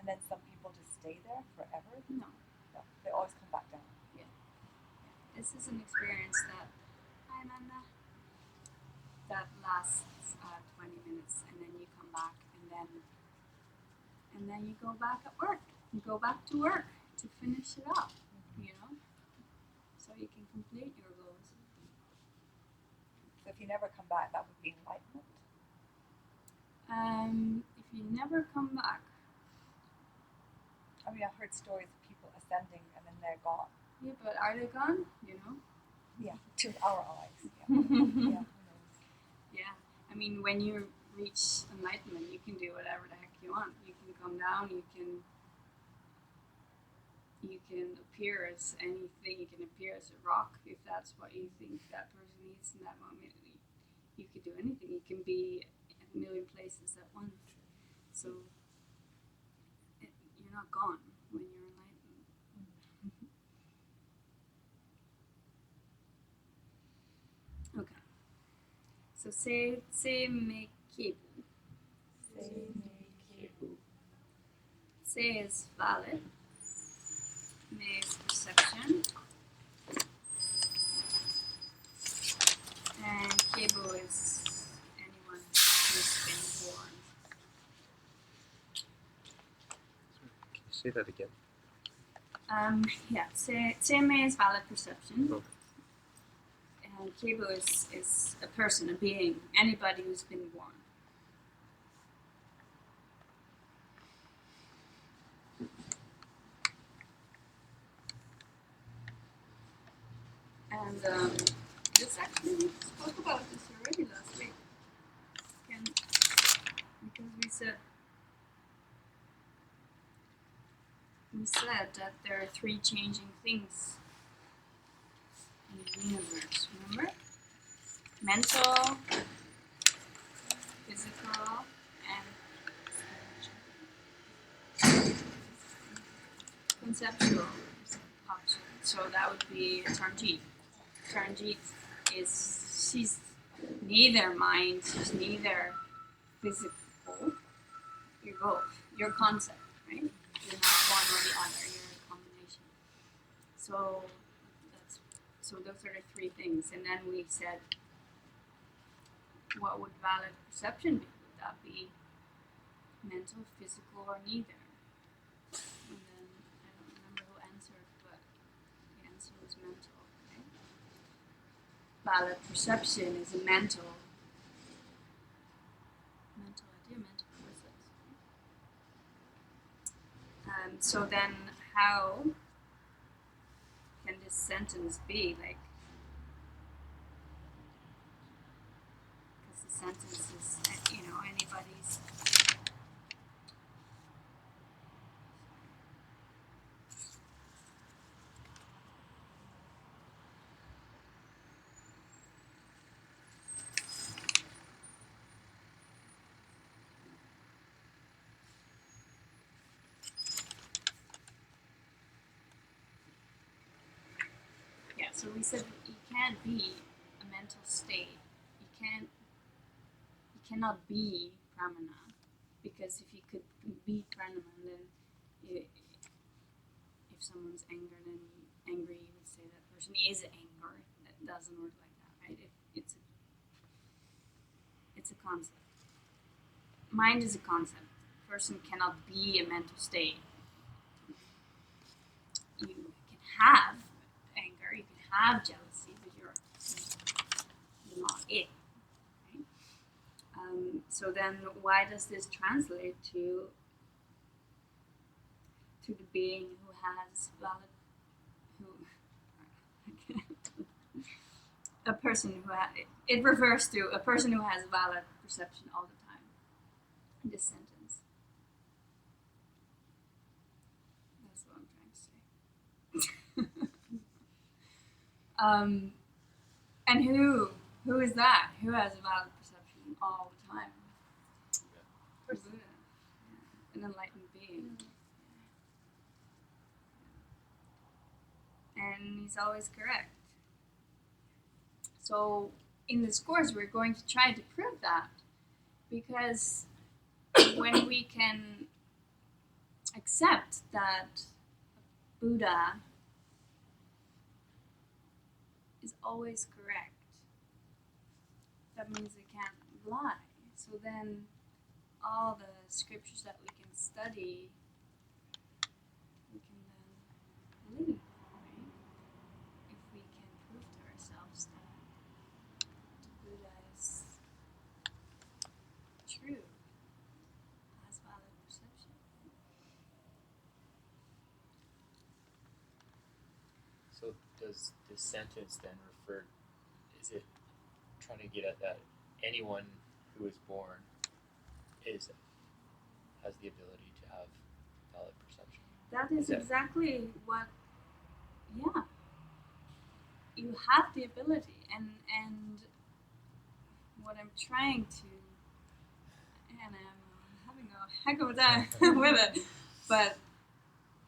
And then some people just stay there forever. No. No, they always come back down. This is an experience that, hi Amanda, that lasts 20 minutes, and then you come back, and then you go back at work. You go back to work to finish it up, you know, so you can complete your goals. So if you never come back, that would be enlightenment. If you never come back, I mean, I've heard stories of people ascending and then they're gone. yeah, but are they gone? You know? Yeah, to our eyes. Yeah. Yeah. Who knows? Yeah. I mean, when you reach enlightenment, you can do whatever the heck you want. You can come down. You can appear as anything. You can appear as a rock if that's what you think that person needs in that moment. You could do anything. You can be in a million places at once. So you're not gone when you're enlightened. Okay. So say me kebu. Say is valid. Me is perception. And kebu is anyone who's been born. Can you say that again? Yeah, Seme is valid perception. Okay. And Kebu is a person, a being, anybody who's been born. And this actually, we spoke about this already last week. Because we said that there are three changing things in the universe, remember? Mental, physical, and conceptual option. So that would be Tarji. Charanjit she's neither mind, she's neither physical. You're both. You're a concept, right? You're not one or the other. You're a combination. So those are the three things. And then we said, what would valid perception be? Would that be mental, physical, or neither? And then I don't remember who answered, but the answer was mental. Right? Valid perception is a mental idea, mental process. So then, how can this sentence be like? Because the sentence is, anybody's. Yeah, so we said you can't be a mental state. You cannot be pramana, because if you could be pranama, then if someone's angry, you would say that person is angry. That doesn't work like that, right? It's a concept. Mind is a concept. A person cannot be a mental state. You can have anger, you can have jealousy, but you're not it. Right? So then, why does this translate to the being who has valid, a person who it refers to a person who has valid perception all the time. This sentence. That's what I'm trying to say. And who is that? Who has a valid perception all the time? Buddha. Yeah. An enlightened being. And he's always correct. So in this course, we're going to try to prove that, because when we can accept that Buddha is always correct, that means they can't lie. So then all the scriptures that we can study, we can then believe, right? If we can prove to ourselves that Buddha is true, has valid perception. So does this sentence then refer, is it trying to get at that anyone who is born has the ability to have valid perception? That is exactly what, yeah. You have the ability, and what I'm trying to, and I'm having a heck of a time with it, but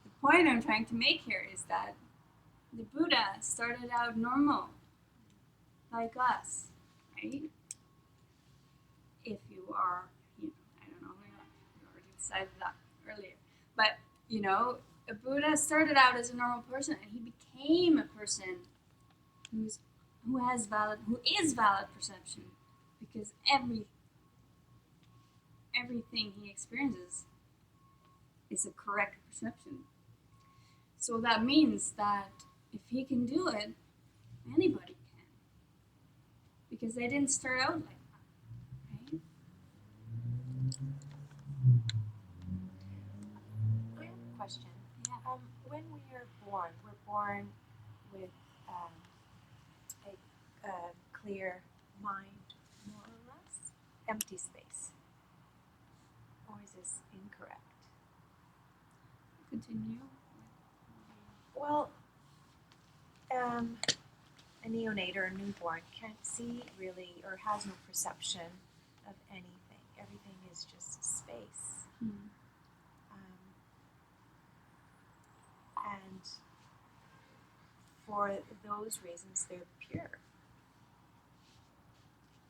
the point I'm trying to make here is that the Buddha started out normal, like us, right? If you are, I don't know, we already decided that earlier, but a Buddha started out as a normal person, and he became a person who is valid perception, because everything he experiences is a correct perception. So that means that if he can do it, anybody can, because they didn't start out like that, right? I have a question. Yeah. When we are born, we're born with a clear mind, more or less, empty space. Or is this incorrect? Continue. Well, a neonate or a newborn can't see really, or has no perception of anything. Everything is just space. And for those reasons they're pure.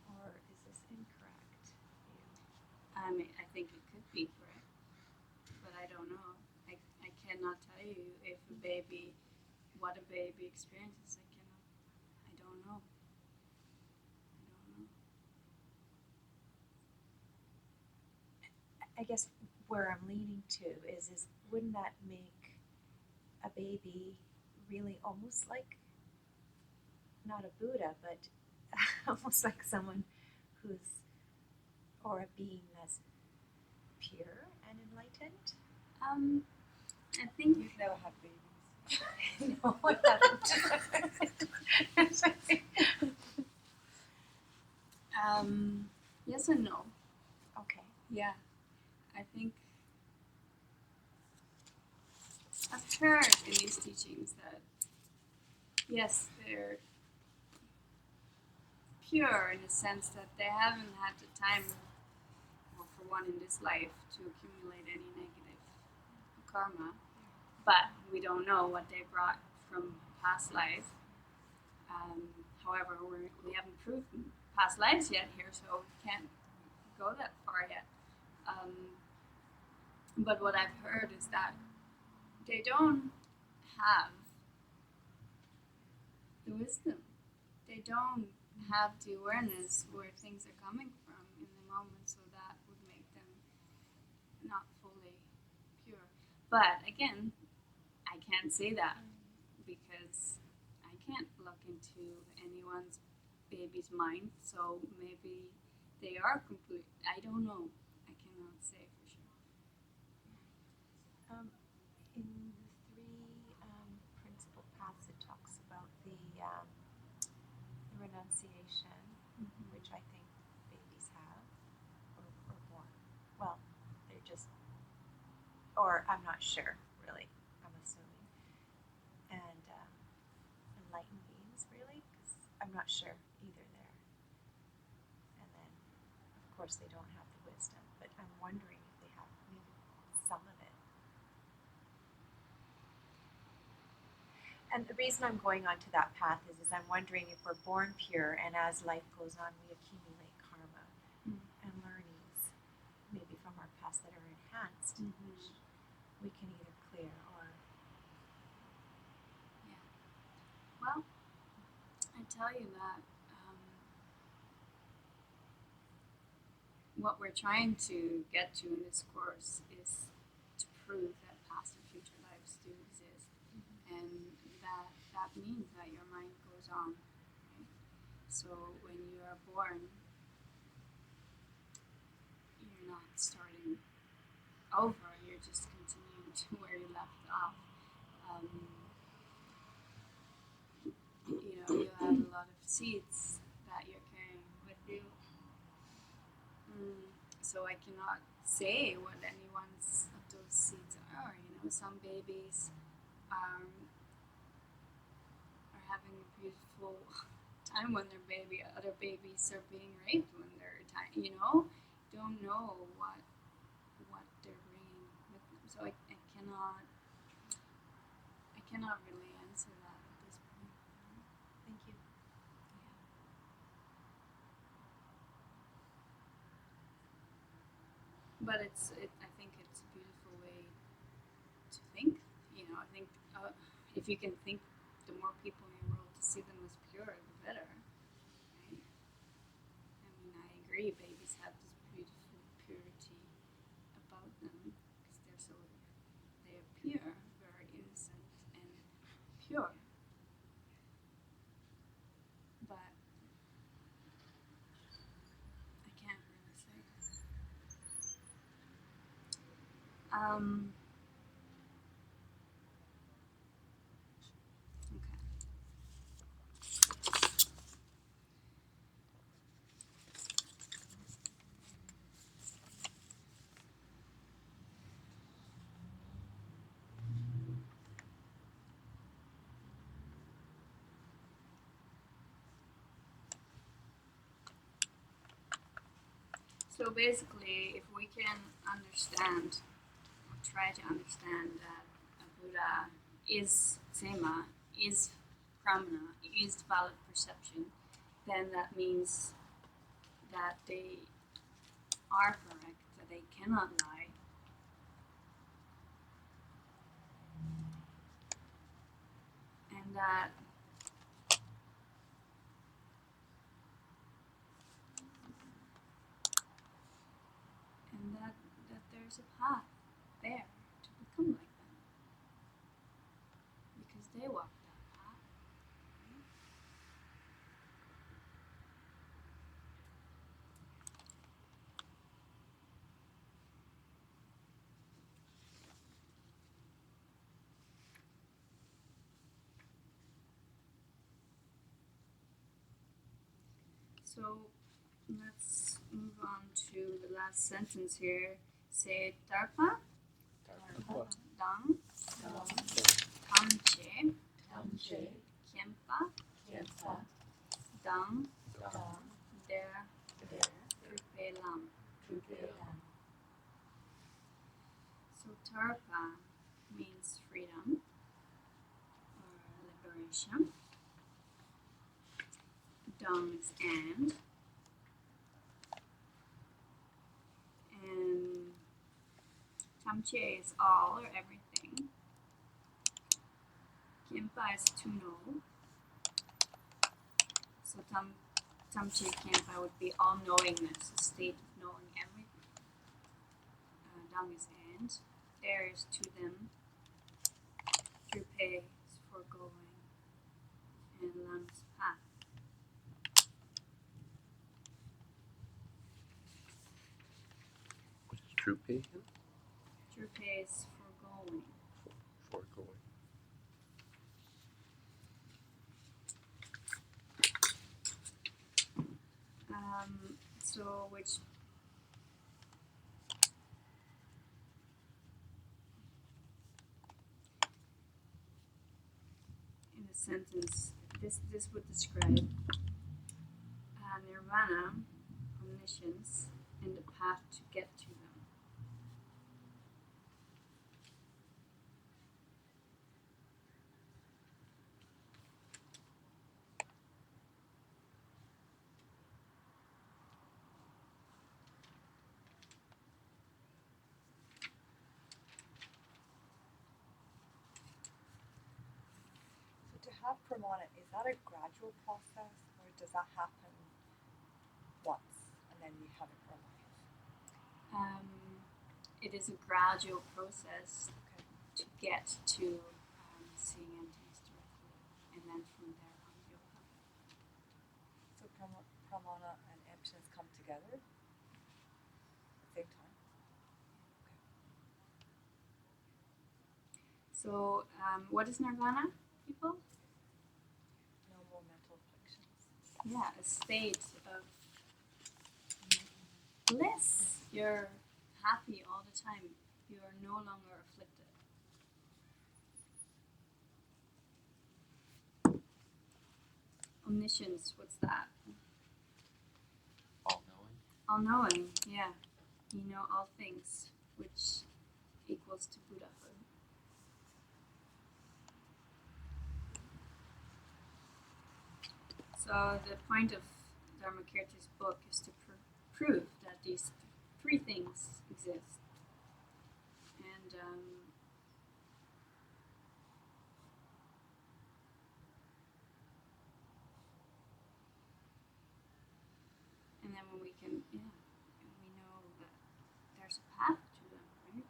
Or is this incorrect? I think it could be correct, but I don't know. I cannot tell you if a baby, what a baby experiences. I don't know. I guess where I'm leaning to is wouldn't that make a baby really almost like not a Buddha, but almost like someone who's or a being that's pure and enlightened? I think You've never had babies. No, I haven't. yes and no. Okay. Yeah, I think I've heard in these teachings that yes, they're pure in the sense that they haven't had the time, well, for one in this life, to accumulate any negative karma. But we don't know what they brought from past life. However, we haven't proved past lives yet here, so we can't go that far yet. But what I've heard is that they don't have the wisdom. They don't have the awareness where things are coming from in the moment, so that would make them not fully pure. But again, I can't say that because I can't look into anyone's baby's mind, so maybe they are complete. I don't know. I cannot say for sure. In the three principal paths, it talks about the renunciation, which I think babies have, or born. Well, they're just, or I'm not sure, really. I'm assuming. And enlightened beings, really, because I'm not sure either there. And then, of course, they don't have the wisdom, but I'm wondering if they have maybe some of it. And the reason I'm going onto that path is I'm wondering if we're born pure and as life goes on we accumulate karma and learnings, maybe from our past that are enhanced, which we can either clear or... Well, I tell you that what we're trying to get to in this course is to prove that past and future lives do exist, and that means that your mind goes on. Right? So when you are born, you're not starting over, you're just continuing to where you left off. You have a lot of seeds that you're carrying with you. So I cannot say what anyone's of those seeds are. Some babies are having a beautiful time when they're baby. Other babies are being raped when they're tiny. Don't know what they're bringing with them. So I cannot really answer that at this point. Thank you. But I think it's a beautiful way to think. I think if you can think, the more people in your world to see them as pure, the better. Right? I agree. Babies have this beautiful purity about them because they appear very innocent and pure. But I can't really say. Okay. So basically, if we can understand, or try to understand that a Buddha is Sema, is pramana is valid perception, then that means that they are correct, that they cannot lie. And that there's a path there to become like them. Because they walk that path. So let's move on to the last sentence here. Say Darpa, Dang, Tamche, Kempa, Dang, Der, Rupe Lam. So Tarpa means freedom or liberation. Dang is and Tamche is all or everything. Kempa is to know. So Tamche Kempa would be all knowingness, a state of knowing everything. Dang is and. There is to them. Drupe is foregoing. And Lam is path. What is Drupe? Drupe is foregoing. Foregoing. So which in a sentence, this would describe nirvana, omniscience, and the path to get to them. So to have pramana, is that a gradual process, or does that happen once and then you have it for life? It is a gradual process Okay. to get to seeing entities directly, and then from there on yoga. So pramana and emptiness come together at the same time? So what is nirvana, people? No more mental afflictions. Yeah, a state of bliss. You're happy all the time. You are no longer afflicted. Omniscience, what's that? All knowing. All knowing, yeah. You know all things, which equals to Buddhahood. So the point of Dharmakirti's book is to prove that these three things exist. And then when we can, and we know that there's a path to them, right?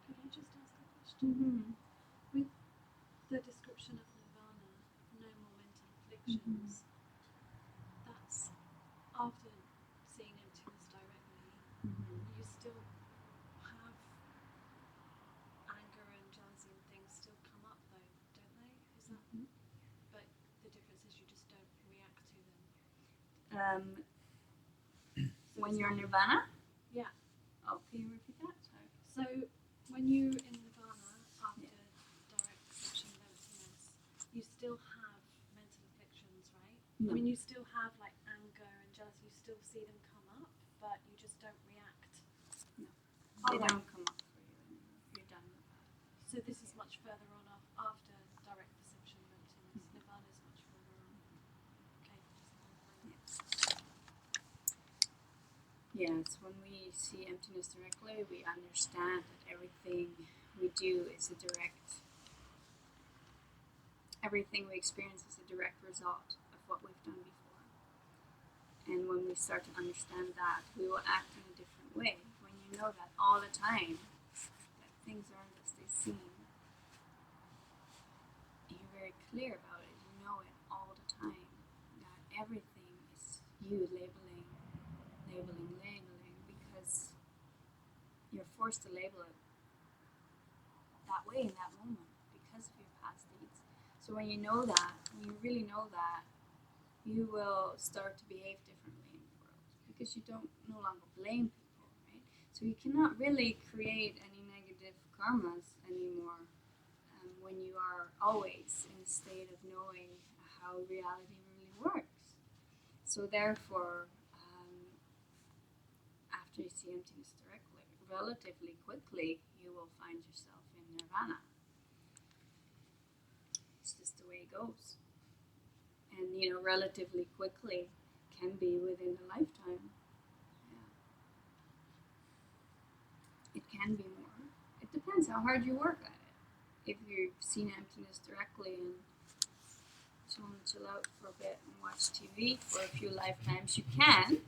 Could I just ask a question? Mm-hmm. With the description of nirvana, no more mental afflictions, that's after seeing emptiness directly, you still have anger and jealousy and things still come up though, don't they? Is that? But the difference is you just don't react to them. When you're in nirvana? Yeah. Oh, can you repeat that? Sorry. So when you're in nirvana after direct perception of emptiness, you still have mental afflictions, right? No. I mean, you still have like anger and jealousy. You still see them come up, but you just don't react. They Alright. don't come up for you anymore. You're done with that. So this is much further on after direct Yes, when we see emptiness directly, we understand that everything we do is a direct, everything we experience is a direct result of what we've done before. And when we start to understand that, we will act in a different way. When you know that all the time, that things aren't as they seem, you're very clear about it, you know it all the time, that everything is you labeling, because you're forced to label it that way in that moment because of your past deeds. So when you know that, when you really know that, you will start to behave differently in the world because you don't no longer blame people, right? So you cannot really create any negative karmas anymore when you are always in a state of knowing how reality really works. So therefore, after you see emptiness directly, relatively quickly, you will find yourself in nirvana. It's just the way it goes. And, relatively quickly can be within a lifetime. Yeah. It can be more. It depends how hard you work at it. If you've seen emptiness directly and just want to chill out for a bit and watch TV for a few lifetimes, you can.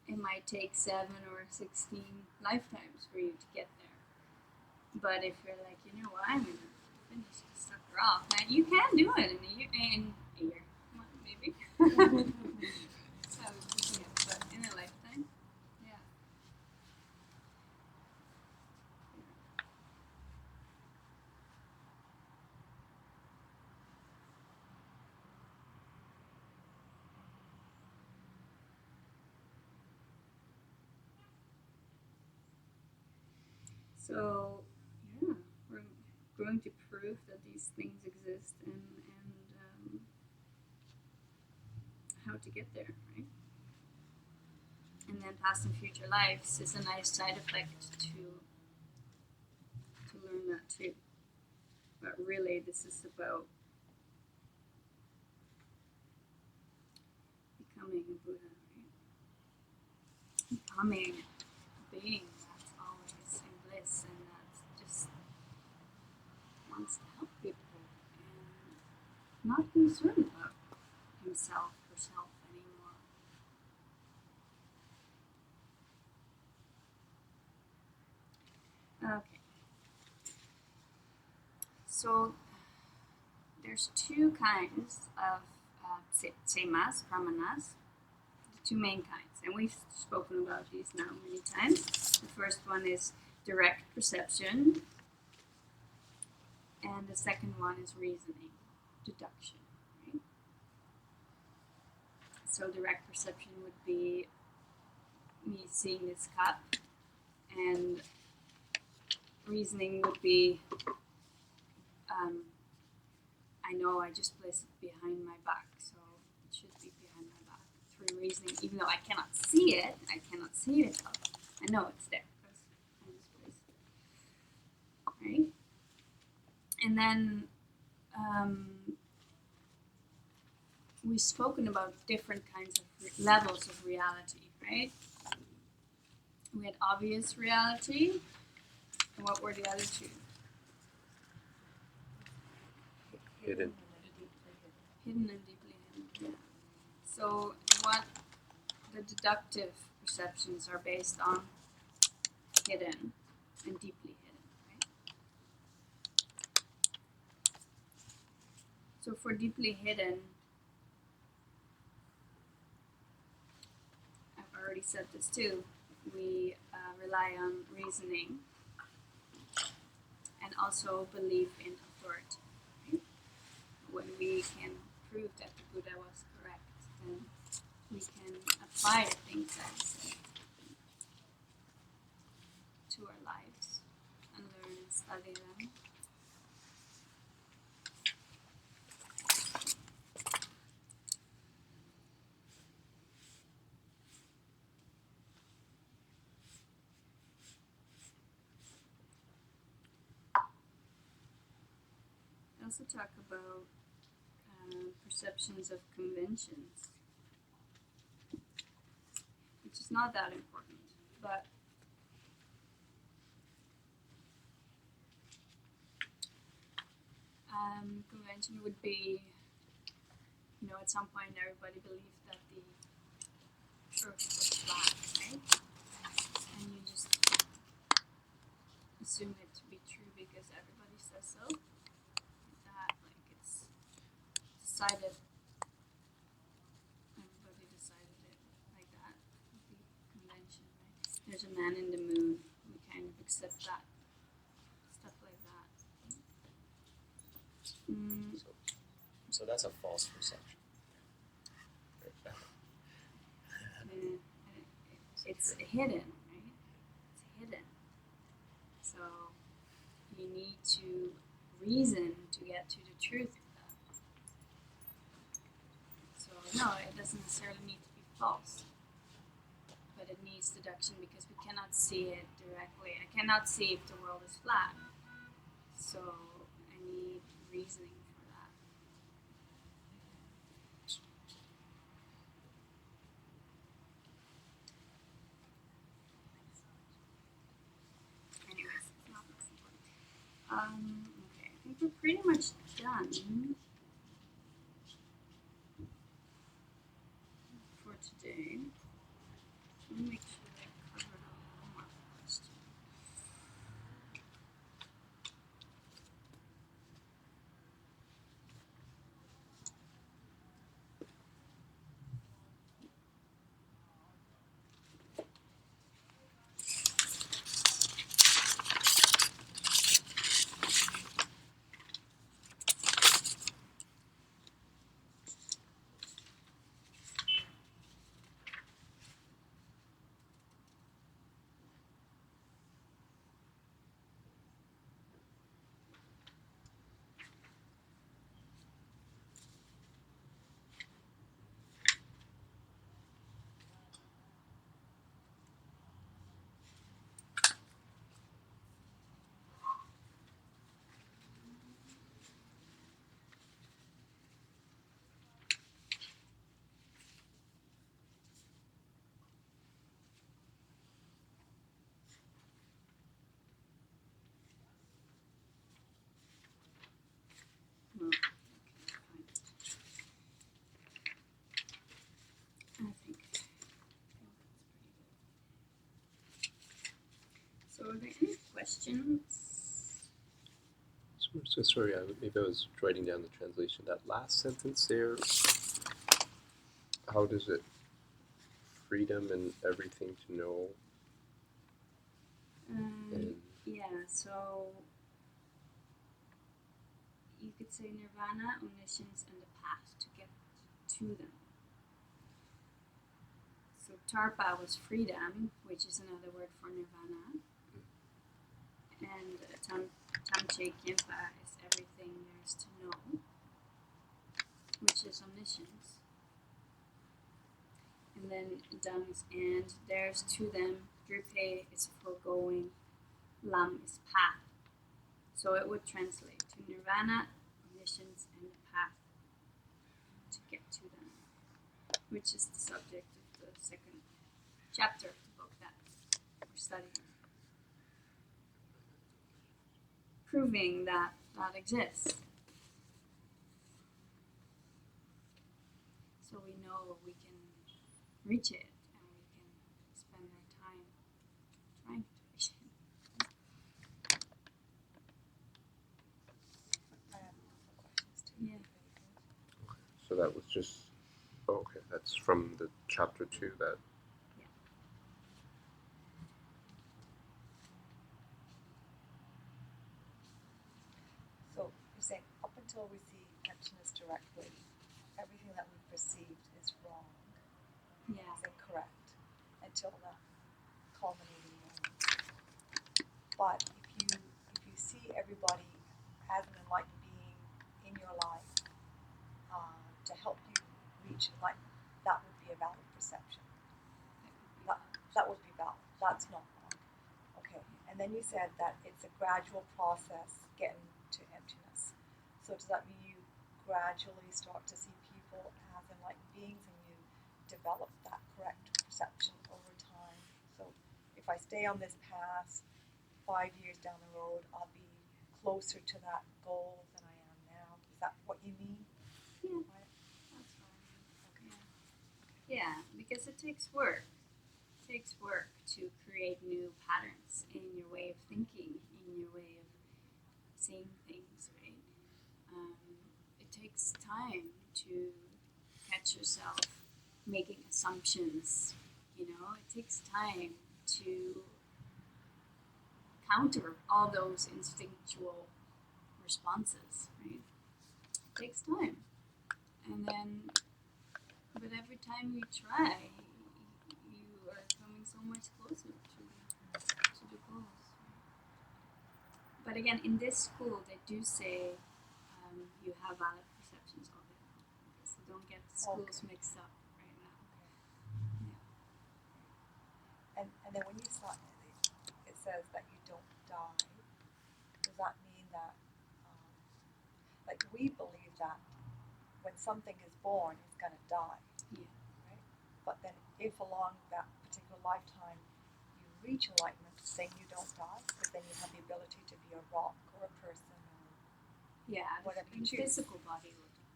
It might take 7 or 16 lifetimes for you to get there. But if you're like, you know what, I'm going to finish this sucker off, man, you can do it in a year. Maybe. That's how it's pushing it, but in a lifetime, yeah. So, yeah, we're going to prove that these things exist and how to get there, right? And then past and future lives is a nice side effect to learn that too. But really, this is about becoming a Buddha, right? Becoming a being that's always in bliss and that just wants to help people and not concerned about himself, herself anymore. Okay. So there's two kinds of semas, pramanas, the two main kinds, and we've spoken about these now many times. The first one is direct perception, and the second one is reasoning, deduction. Right? So direct perception would be me seeing this cup, and reasoning would be I know I just placed it behind my back, so it should be behind my back. Through reasoning, even though I cannot see it I know it's there because I just placed it. Right? And then we've spoken about different kinds of levels of reality, right? We had obvious reality, and what were the other two? Hidden. Hidden and deeply hidden. Yeah. So what the deductive perceptions are based on hidden and deeply hidden, right? So for deeply hidden, I've already said this too, we rely on reasoning and also belief in authority. Right? When we can prove that the Buddha was correct, then we can apply the things that he said to our lives and learn and study them. I also talk about perceptions of conventions. which is not that important. But convention would be, at some point everybody believed that the Earth was flat, right? And you just assume it to be true because everybody says so. That, like, it's decided. Everybody decided it like that. The convention, right? There's a man in the moon. We kind of accept that. Stuff like that. So that's a false perception. It's hidden, right? It's hidden. So you need to reason to get to the truth of that. So no, it doesn't necessarily need to be false. But it needs deduction because we cannot see it directly. I cannot see if the world is flat. So I need reasoning for that. Anyways, not less important. Okay, I think we're pretty much done for today. Let me make sure I covered all my questions. No, okay, fine. I think that's pretty good. So are there any questions? So sorry, maybe I was writing down the translation. That last sentence there, how does it, freedom and everything to know? Yeah, so you could say nirvana, omniscience, and the path to get to them. So tarpa was freedom, which is another word for nirvana. And tamche kempa is everything there is to know, which is omniscience. And then dam is and, there's to them, drupe is foregoing, lam is path. So it would translate to nirvana, omniscience, and the path to get to them, which is the subject of the second chapter of the book that we're studying. Proving that that exists. So we know we can reach it and we can spend our time trying to reach it. I have a couple questions too. Yeah. So that was just, okay, that's from the chapter 2 that. Yeah. So you're saying up until we see emptiness directly, everything that we perceived is wrong, Yeah. is incorrect, until the culminating moment. But if you see everybody as an enlightened being in your life to help you reach enlightenment, that would be a valid perception. That would be valid. That's not wrong. Okay. And then you said that it's a gradual process getting to emptiness. So does that mean you gradually start to see people as enlightened beings and you develop that correct perception over time. So if I stay on this path, 5 years down the road, I'll be closer to that goal than I am now. Is that what you mean? Yeah. Right? That's what I mean. Yeah, because it takes work. It takes work to create new patterns in your way of thinking, in your way of seeing things, right? It takes time to catch yourself making assumptions, you know? It takes time to counter all those instinctual responses, right? It takes time. And then, but every time you try, you are coming so much closer to the goals. But again, in this school, they do say you have valid perceptions of it. So don't get the schools mixed up right now. And then when you saw it says that you don't die, does that mean that, like we believe that when something is born, it's going to die, Yeah. right? But then if along that particular lifetime you reach enlightenment, then you don't die, because then you have the ability to be a rock or a person or Yeah, whatever you the choose. physical body will die.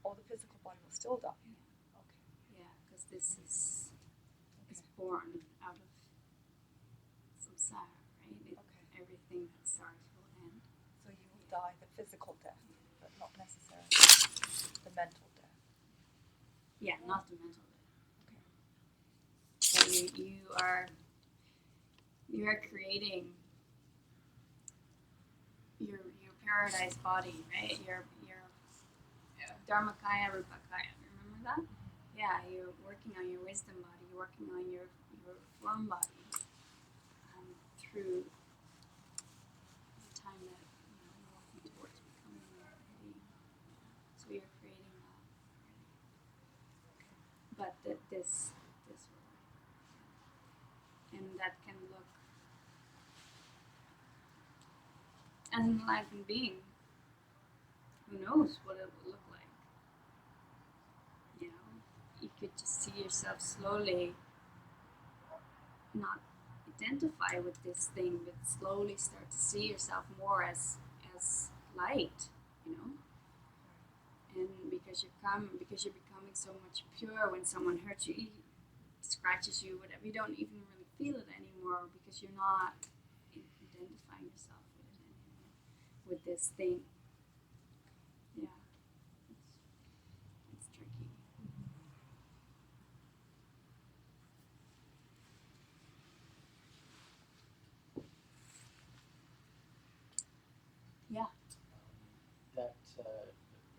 Oh, the physical body will still die. Yeah. Okay. Yeah, because this is born out of samsara, right? Okay. Everything that starts will end. So you will die the physical death, but not necessarily the mental death. Yeah, not the mental death. Okay. So you are creating your paradise body, right? Your Dharmakaya, Rupakaya. Remember that? Yeah, you're working on your wisdom body. You're working on your form body through the time that you're working towards becoming a being. So you're creating that. But this will, and that can look as an enlightened being. Who knows what it will look like? You know, you could just see yourself slowly not identify with this thing, but slowly start to see yourself more as light, you know. And because you're becoming so much pure, when someone hurts you, scratches you, whatever, you don't even really feel it anymore because you're not identifying yourself with it anymore, with this thing. Yeah, it's tricky. Yeah. That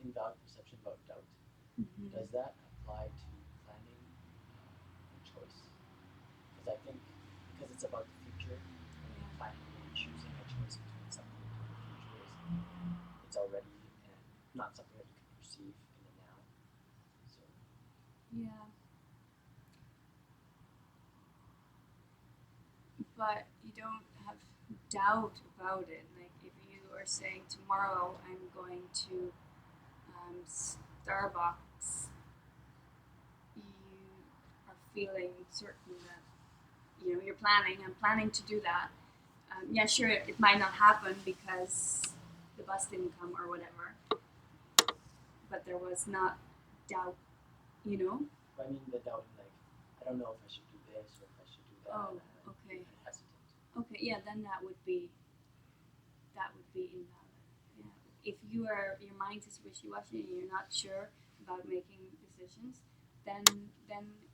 invalid perception about doubt, Mm-hmm. does that apply to planning and choice? Because I think, because it's about the future, when you're planning, when you're choosing a choice between something in the future, it's already not something that you can perceive in the now. So Yeah. But you don't have doubt about it. Like if you are saying tomorrow I'm going to Starbucks, you are feeling certain that you're planning. I'm planning to do that. Yeah, sure, it might not happen because the bus didn't come or whatever. But there was not doubt, I mean the doubt, like, I don't know if I should do this or if I should do that. Oh, I'm okay. hesitant. Okay, yeah, then that would be invalid. Yeah. If your mind is wishy-washy and you're not sure about making decisions, then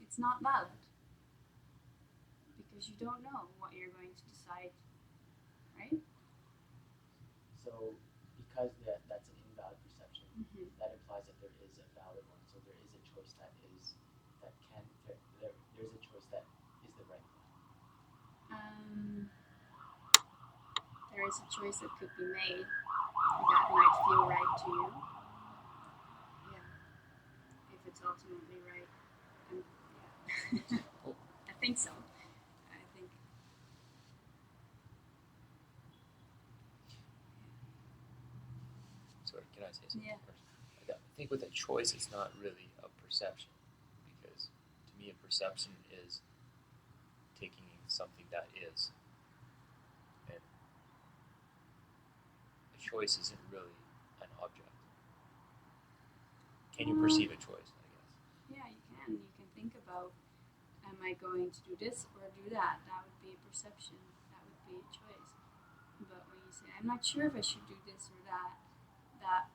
it's not valid. Because you don't know what you're going to decide, right? So because that's an invalid perception, Mm-hmm. that implies that there is a valid one. So there is a choice there's a choice that is the right one. There is a choice that could be made that might feel right to you. Yeah, if it's ultimately right, then yeah. I think so. I think. Sorry, can I say something Yeah. first? I think with a choice, it's not really a perception, because to me me, a perception is taking something that is, and a choice isn't really an object. Can you perceive a choice, I guess? Yeah, you can. You can think about, am I going to do this or do that? That would be a perception. That would be a choice. But when you say, I'm not sure if I should do this or that, that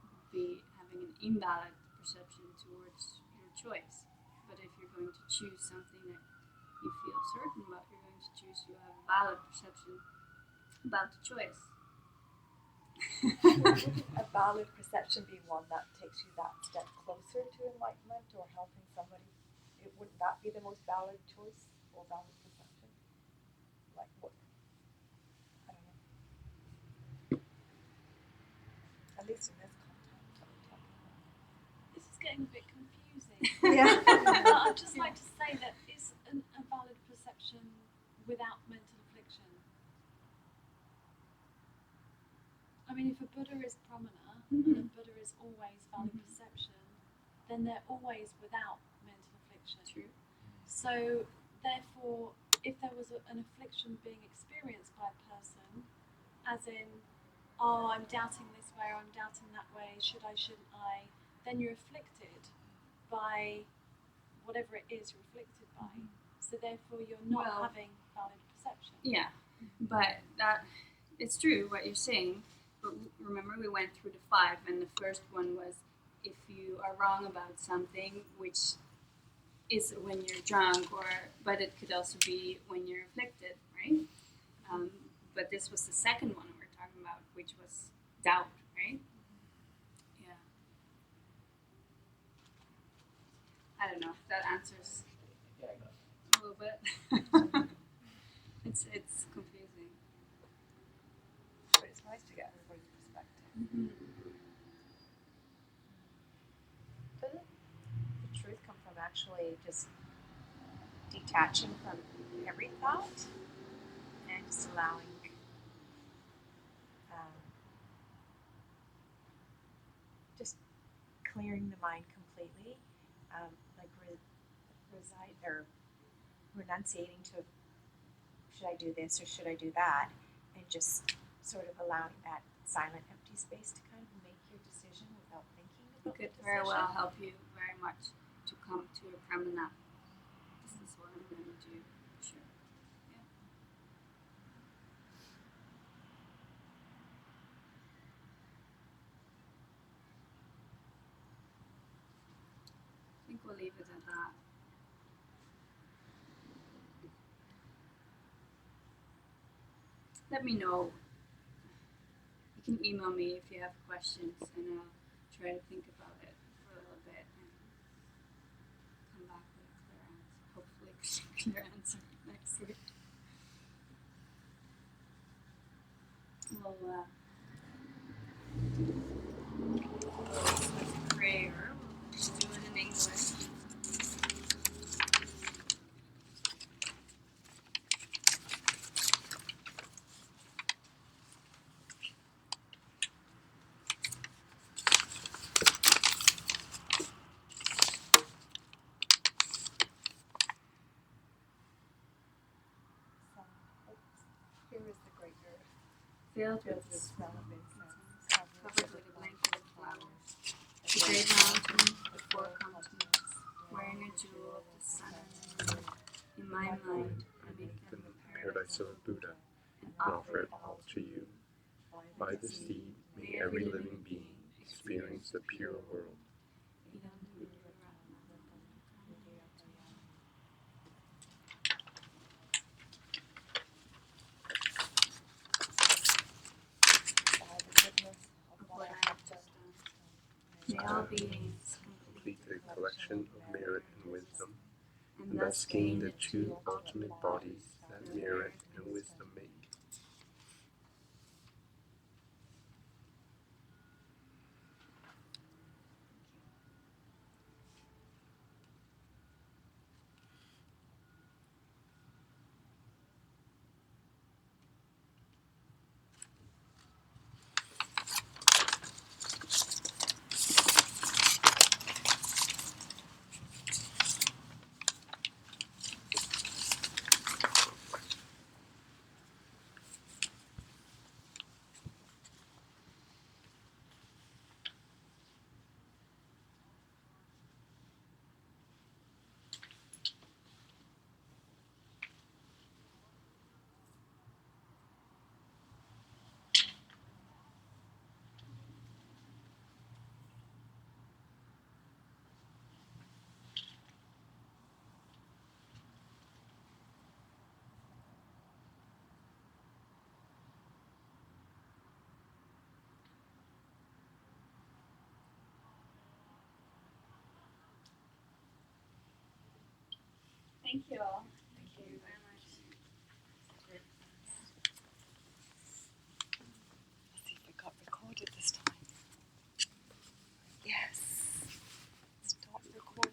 would be having an invalid perception towards your choice. But if you're going to choose something that you feel certain about, you're going to choose, you have a valid perception about the choice. A valid perception being one that takes you that step closer to enlightenment or helping somebody. Wouldn't that be the most valid choice or valid perception? Like what? I don't know. At least in this context that we're talking about. This is getting a bit confusing. Yeah. But I'd just like to say that is a valid perception without mental affliction. I mean, if a Buddha is pramana and a Buddha is always valid perception, then they're always without mental affliction. True. So, therefore, if there was an affliction being experienced by a person, as in, oh, I'm doubting this way or I'm doubting that way, should I, shouldn't I, then you're afflicted by whatever it is you're afflicted by. So, therefore, you're not Well, having valid perception. Yeah, but that it's true what you're saying. But remember, we went through the 5, and the first one was if you are wrong about something, which is when you're drunk, but it could also be when you're afflicted, right? But this was the second one we're talking about, which was doubt, right? Yeah. I don't know if that answers Yeah, I got a little bit. It's confusing. But it's nice to get everybody's perspective. Doesn't the truth come from actually just detaching from every thought and just allowing just clearing the mind completely, like reside or renunciating to should I do this or should I do that, and just sort of allowing that silent, empty space to kind of make your decision without thinking It about could the very decision. well help you very much to come to a pramana. This is what I'm going to do. Sure. Yeah. I think we'll leave it at that. Let me know. You can email me if you have questions, and I'll try to think about it for a little bit and come back with a clear answer. Hopefully, a clear answer next week. We'll close with prayer. We'll do it in English. Here is the great earth, Filled filled with with the smell of incense, covered with a blanket of flowers. The great mountain, the 4 continents, wearing a jewel of the sun and moon. In my mind, I make them the Paradise of a Buddha, and and offer offer it all to you. By the seed, may every living being experience the pure world. by the goodness of what I have just done. May all beings Complete the collection of merit and wisdom, and and thus gain the 2 ultimate bodies that merit and wisdom make. Thank you all.